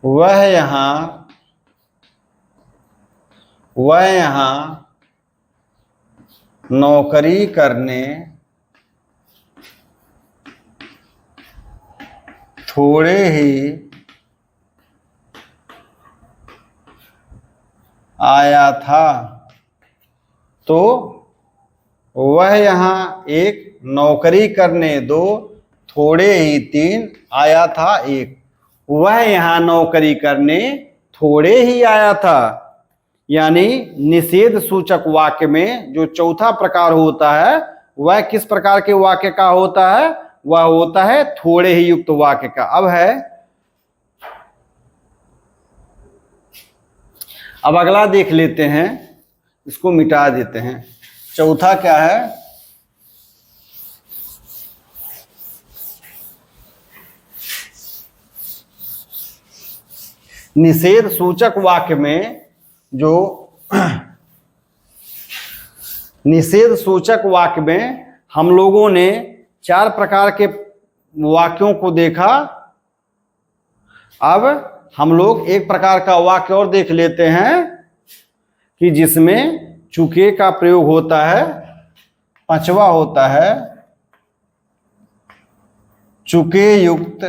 वह यहाँ नौकरी करने थोड़े ही आया था। तो वह यहाँ 1, नौकरी करने 2, थोड़े ही 3, आया था 1। वह यहाँ नौकरी करने थोड़े ही आया था। यानी निषेध सूचक वाक्य में जो चौथा प्रकार होता है वह किस प्रकार के वाक्य का होता है? वह होता है थोड़े ही युक्त वाक्य का। अब अगला देख लेते हैं, इसको मिटा देते हैं। चौथा क्या है? निषेध सूचक वाक्य में जो निषेध सूचक वाक्य में हम लोगों ने 4 प्रकार के वाक्यों को देखा। अब हम लोग एक प्रकार का वाक्य और देख लेते हैं कि जिसमें चूके का प्रयोग होता है। 5वां होता है चूके युक्त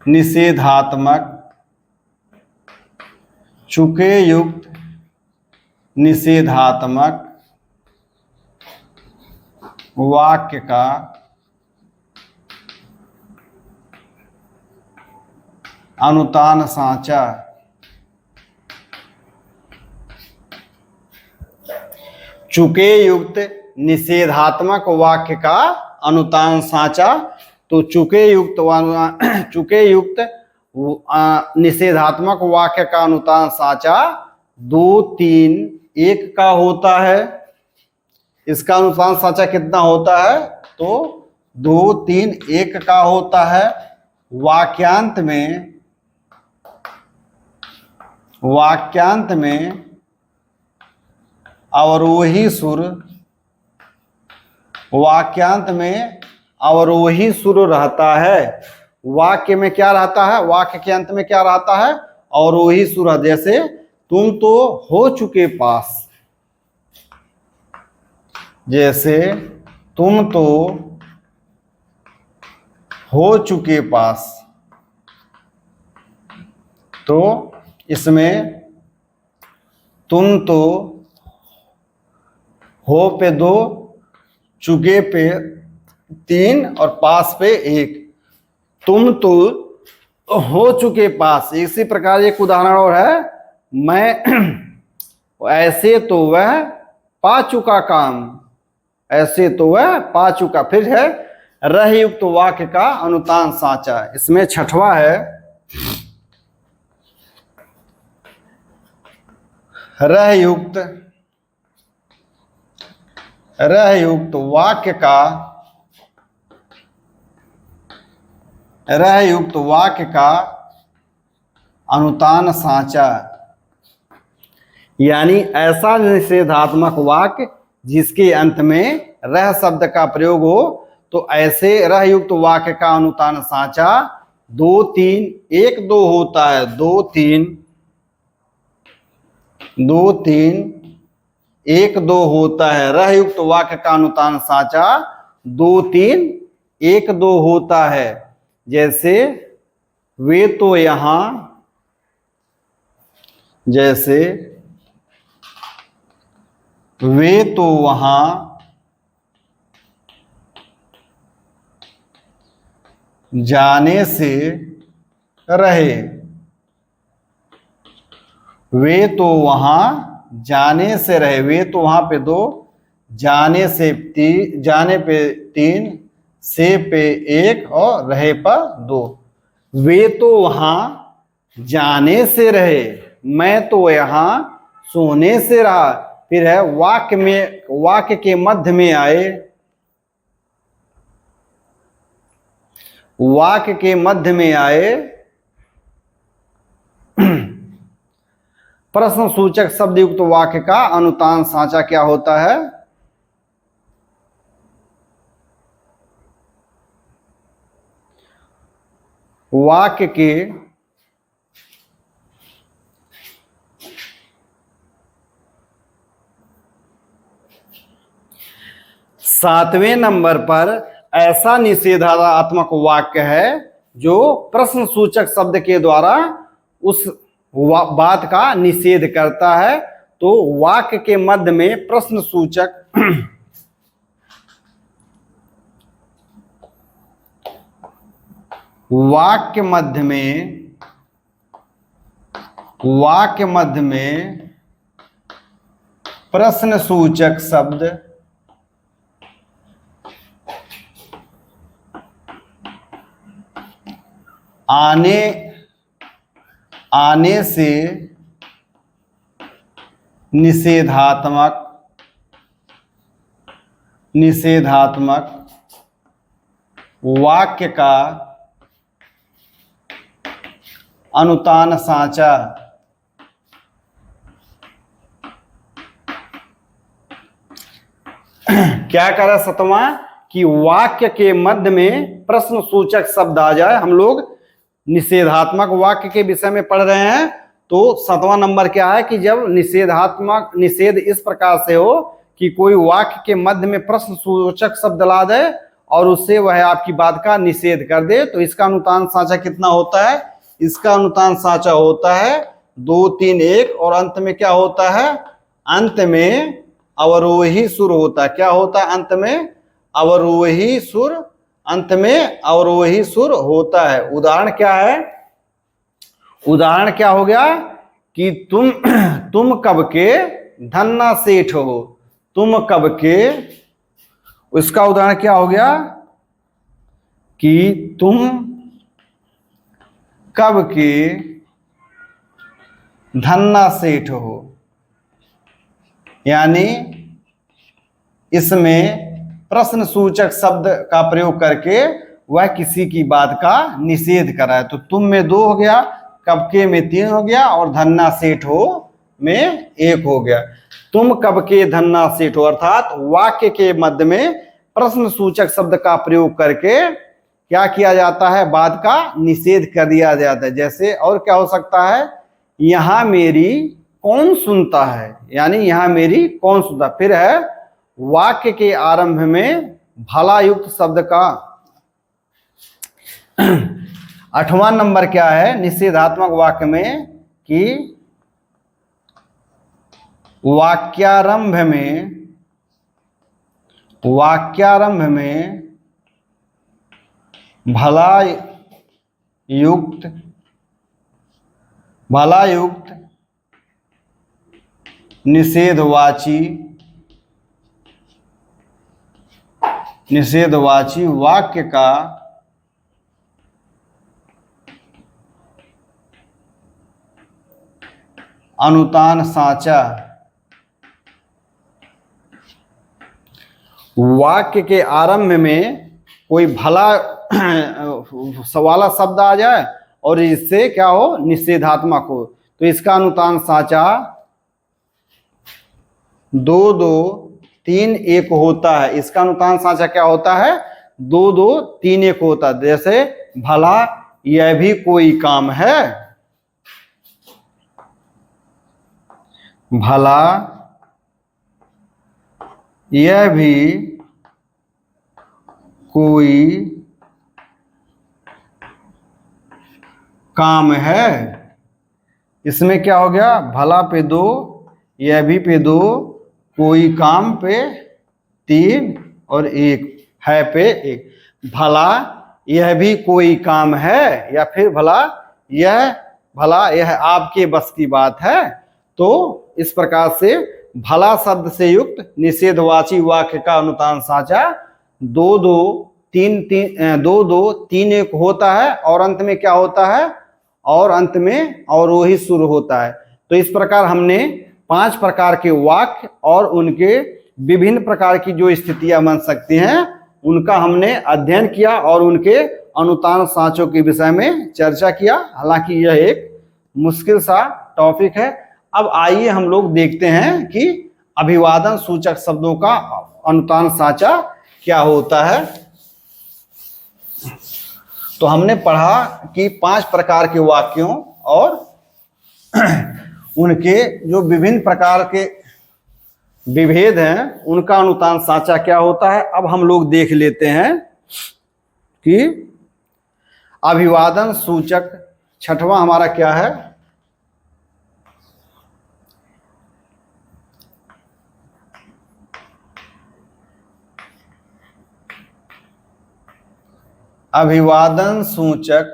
निषेधात्मक, चूके युक्त निषेधात्मक वाक्य का अनुतान साचा। चूके युक्त निषेधात्मक वाक्य का अनुतान साचा। तो चूके युक्त निषेधात्मक वाक्य का अनुतान साचा 2 3 1 का होता है। इसका अनुतान साचा कितना होता है? तो 2 3 1 का होता है। वाक्यांत में अवरोही सुर, वाक्यांत में अवरोही सुर रहता है। वाक्य में क्या रहता है? वाक्य के अंत में क्या रहता है? अवरोही सुर। जैसे तुम तो हो चुके पास, जैसे तुम तो हो चुके पास। तो इसमें तुम तो हो पे 2, चुके पे 3 और पास पे 1। तुम तो हो चुके पास। इसी प्रकार एक उदाहरण और है, मैं ऐसे तो वह पा चुका काम, ऐसे तो वह पा चुका। फिर है रह युक्त वाक्य का अनुतान साचा। इसमें 6वां है रहयुक्त वाक्य का अनुतान साँचा, यानी ऐसा निषेधात्मक वाक्य जिसके अंत में रह शब्द का प्रयोग हो, तो ऐसे रहयुक्त वाक्य का अनुतान साँचा 2 3 1 2 होता है। 2 3 1 2 होता है। रहयुक्त वाक्य का अनुतान साँचा 2 3 1 2 होता है। जैसे वे तो यहाँ, जैसे वे तो वहां जाने से रहे। वे तो वहां जाने से रहे। वे तो वहां पे 2, जाने से 3, जाने पे 3, से पे 1 और रहे पर 2। वे तो वहां जाने से रहे, मैं तो यहां सोने से रहा। फिर है वाक्य के मध्य में आए, वाक्य के मध्य में आए प्रश्न सूचक शब्द युक्त वाक्य का अनुतान साँचा क्या होता है? वाक्य के सातवें नंबर पर ऐसा निषेधात्मक वाक्य है जो प्रश्न सूचक शब्द के द्वारा उस बात का निषेध करता है। तो वाक्य के मध्य में प्रश्न सूचक वाक्य मध्य में प्रश्न सूचक शब्द आने से निषेधात्मक वाक्य का अनुतान साँचा। क्या करें सतवां कि वाक्य के मध्य में प्रश्न सूचक शब्द आ जाए। हम लोग निषेधात्मक वाक्य के विषय में पढ़ रहे हैं। तो 7वां नंबर क्या है कि जब निषेध इस प्रकार से हो कि कोई वाक्य के मध्य में प्रश्न सूचक शब्द ला दे और उससे वह आपकी बात का निषेध कर दे, तो इसका अनुतान साँचा कितना होता है? इसका अनुतान साँचा होता है 2 3 1 और अंत में क्या होता है? अंत में अवरोही सुर होता है। क्या होता है? अंत में अवरोही सुर, अंत में अवरोही सुर होता है। उदाहरण क्या है? उदाहरण क्या हो गया कि तुम कब के धन्ना सेठ हो। तुम कब के, इसका उदाहरण क्या हो गया कि तुम कब के धन्ना सेठ हो। यानी इसमें प्रश्न सूचक शब्द का प्रयोग करके वह किसी की बात का निषेध कर रहा है। तो तुम में 2 हो गया, कब के में 3 हो गया और धन्ना सेठ हो में 1 हो गया। तुम कब के धन्ना सेठ हो, अर्थात वाक्य के मध्य में प्रश्न सूचक शब्द का प्रयोग करके क्या किया जाता है? बात का निषेध कर दिया जाता है। जैसे और क्या हो सकता है? यहां मेरी कौन सुनता है, यानी यहां मेरी कौन सुनता। फिर है वाक्य के आरंभ में भला युक्त शब्द का 8वां नंबर क्या है निषेधात्मक वाक्य में कि वाक्यारंभ में भला युक्त निषेधवाची वाक्य का अनुतान साचा। वाक्य के आरंभ में कोई भला सवाला शब्द आ जाए और इससे क्या हो, निषेधात्मक हो, तो इसका अनुतान साचा 2 2 3 1 होता है। इसका अनुतान साचा क्या होता है, 2 2 3 1 होता है। जैसे भला यह भी कोई काम है, भला यह भी कोई काम है। इसमें क्या हो गया, भला पे 2, यह भी पे 2, कोई काम पे 3 और 1 है पे 1। भला यह भी कोई काम है, या फिर भला यह आपके बस की बात है। तो इस प्रकार से भला शब्द से युक्त निषेधवाची वाक्य का अनुतान साचा 2 2 3 1 होता है, और अंत में क्या होता है, और अंत में अवरोही सुर होता है। तो इस प्रकार हमने 5 प्रकार के वाक्य और उनके विभिन्न प्रकार की जो स्थितियां बन सकती हैं उनका हमने अध्ययन किया और उनके अनुतान साँचों के विषय में चर्चा किया। हालांकि यह एक मुश्किल सा टॉपिक है। अब आइए हम लोग देखते हैं कि अभिवादन सूचक शब्दों का अनुतान साँचा क्या होता है। तो हमने पढ़ा कि 5 प्रकार के वाक्यों और उनके जो विभिन्न प्रकार के विभेद हैं उनका अनुतान साँचा क्या होता है। अब हम लोग देख लेते हैं कि अभिवादन सूचक 6वां हमारा क्या है। अभिवादन सूचक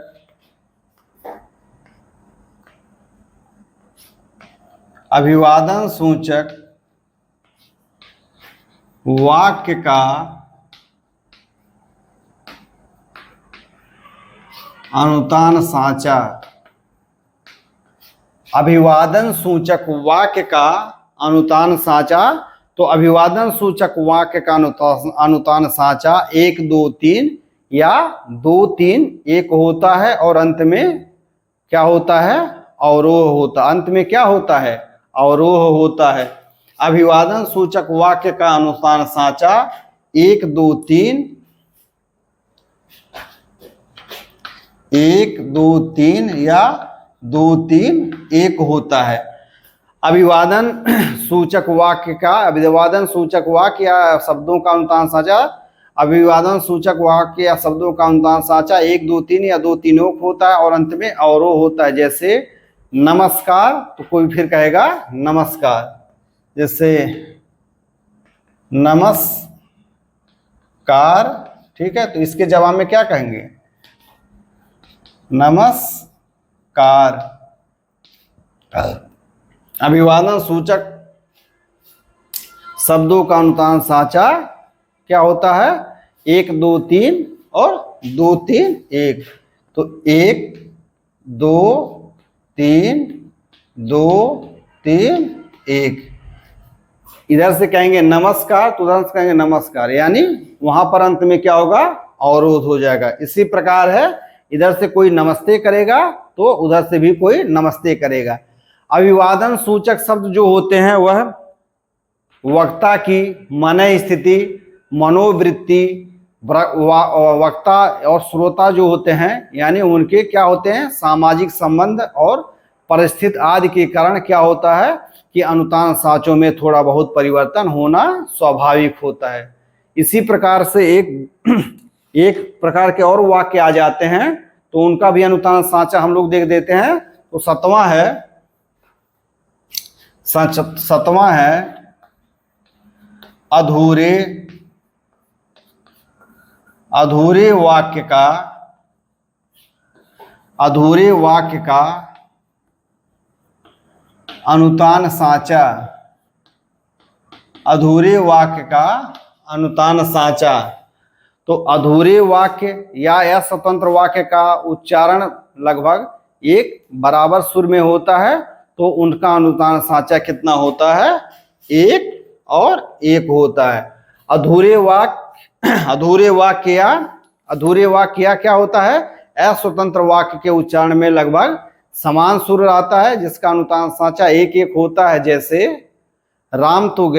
वाक्य का अनुतान साँचा। अभिवादन सूचक वाक्य का अनुतान साँचा। तो अभिवादन सूचक वाक्य का अनुतान साँचा 1 2 3 या 2 3 1 होता है, और अंत में क्या होता है, अवरोह होता। अंत में क्या होता है, अवरोह होता है। अभिवादन सूचक वाक्य का अनुतान साँचा 1 2 3 1 2 3 या 2 3 1 होता है। अभिवादन सूचक वाक्य का, अभिवादन सूचक वाक्य या शब्दों का अनुतान साँचा, अभिवादन सूचक वाक्य या शब्दों का अनुतान साँचा 1 2 3 या 2 3 1 होता है, और अंत में अवरोह होता है। जैसे नमस्कार, तो कोई फिर कहेगा नमस्कार। जैसे नमस्कार, ठीक है, तो इसके जवाब में क्या कहेंगे, नमस्कार। अभिवादन सूचक शब्दों का अनुतान साँचा क्या होता है, 1 2 3 और 2 3 1। तो 1 2 3 2 3 1। इधर से कहेंगे नमस्कार तो उधर से कहेंगे नमस्कार, यानी वहां पर अंत में क्या होगा, अवरोध हो जाएगा। इसी प्रकार है, इधर से कोई नमस्ते करेगा तो उधर से भी कोई नमस्ते करेगा। अभिवादन सूचक शब्द जो होते हैं वह वक्ता की मन स्थिति, मनोवृत्ति, वक्ता और श्रोता जो होते हैं यानी उनके क्या होते हैं, सामाजिक संबंध और परिस्थिति आदि के कारण क्या होता है कि अनुतान साँचों में थोड़ा बहुत परिवर्तन होना स्वाभाविक होता है। इसी प्रकार से एक प्रकार के और वाक्य आ जाते हैं तो उनका भी अनुतान साँचा हम लोग देख देते हैं। तो 7वां है अधूरे वाक्य का अनुतान साँचा। अधूरे वाक्य का अनुतान साँचा। तो अधूरे वाक्य या स्वतंत्र वाक्य का उच्चारण लगभग एक बराबर सुर में होता है। तो उनका अनुतान साँचा कितना होता है? 1 और 1 होता है। अधूरे वाक्य क्या होता है? अस्वतंत्र वाक्य के उच्चारण में लगभग समान सुर आता है, जिसका अनुतान साँचा 1-1 होता है। जैसे राम तो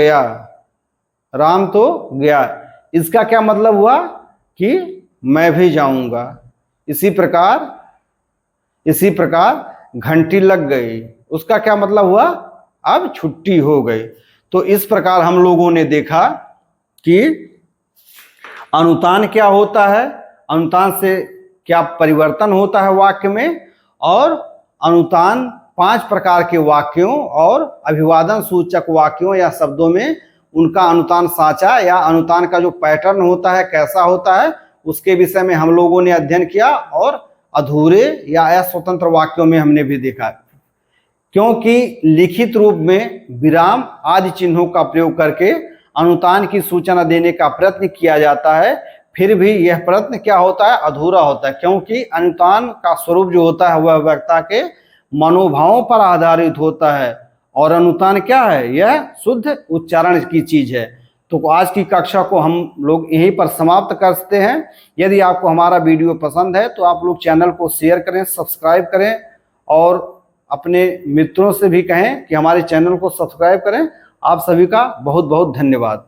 गया, इसका क्या मतलब हुआ कि मैं भी जाऊंगा। इसी प्रकार घंटी लग गई, उसका क्या मतलब हुआ? अब छुट्टी हो गई। तो इस प्रकार हम लोगों ने देखा कि अनुतान क्या होता है, अनुतान से क्या परिवर्तन होता है वाक्य में, और अनुतान 5 प्रकार के वाक्यों और अभिवादन सूचक वाक्यों या शब्दों में उनका अनुतान साँचा या अनुतान का जो पैटर्न होता है कैसा होता है, उसके विषय में हम लोगों ने अध्ययन किया। और अधूरे या अस्वतंत्र वाक्यों में हमने भी देखा, क्योंकि लिखित रूप में विराम आदि चिन्हों का प्रयोग करके अनुतान की सूचना देने का प्रयत्न किया जाता है, फिर भी यह प्रयत्न क्या होता है? अधूरा होता है, क्योंकि अनुतान का स्वरूप जो होता है वह वक्ता के मनोभावों पर आधारित होता है, और अनुतान क्या है? यह शुद्ध उच्चारण की चीज है। तो आज की कक्षा को हम लोग यहीं पर समाप्त करते हैं। यदि आपको हमारा वीडियो पसंद है तो आप लोग चैनल को शेयर करें, सब्सक्राइब करें, और अपने मित्रों से भी कहें कि हमारे चैनल को सब्सक्राइब करें। आप सभी का बहुत बहुत धन्यवाद।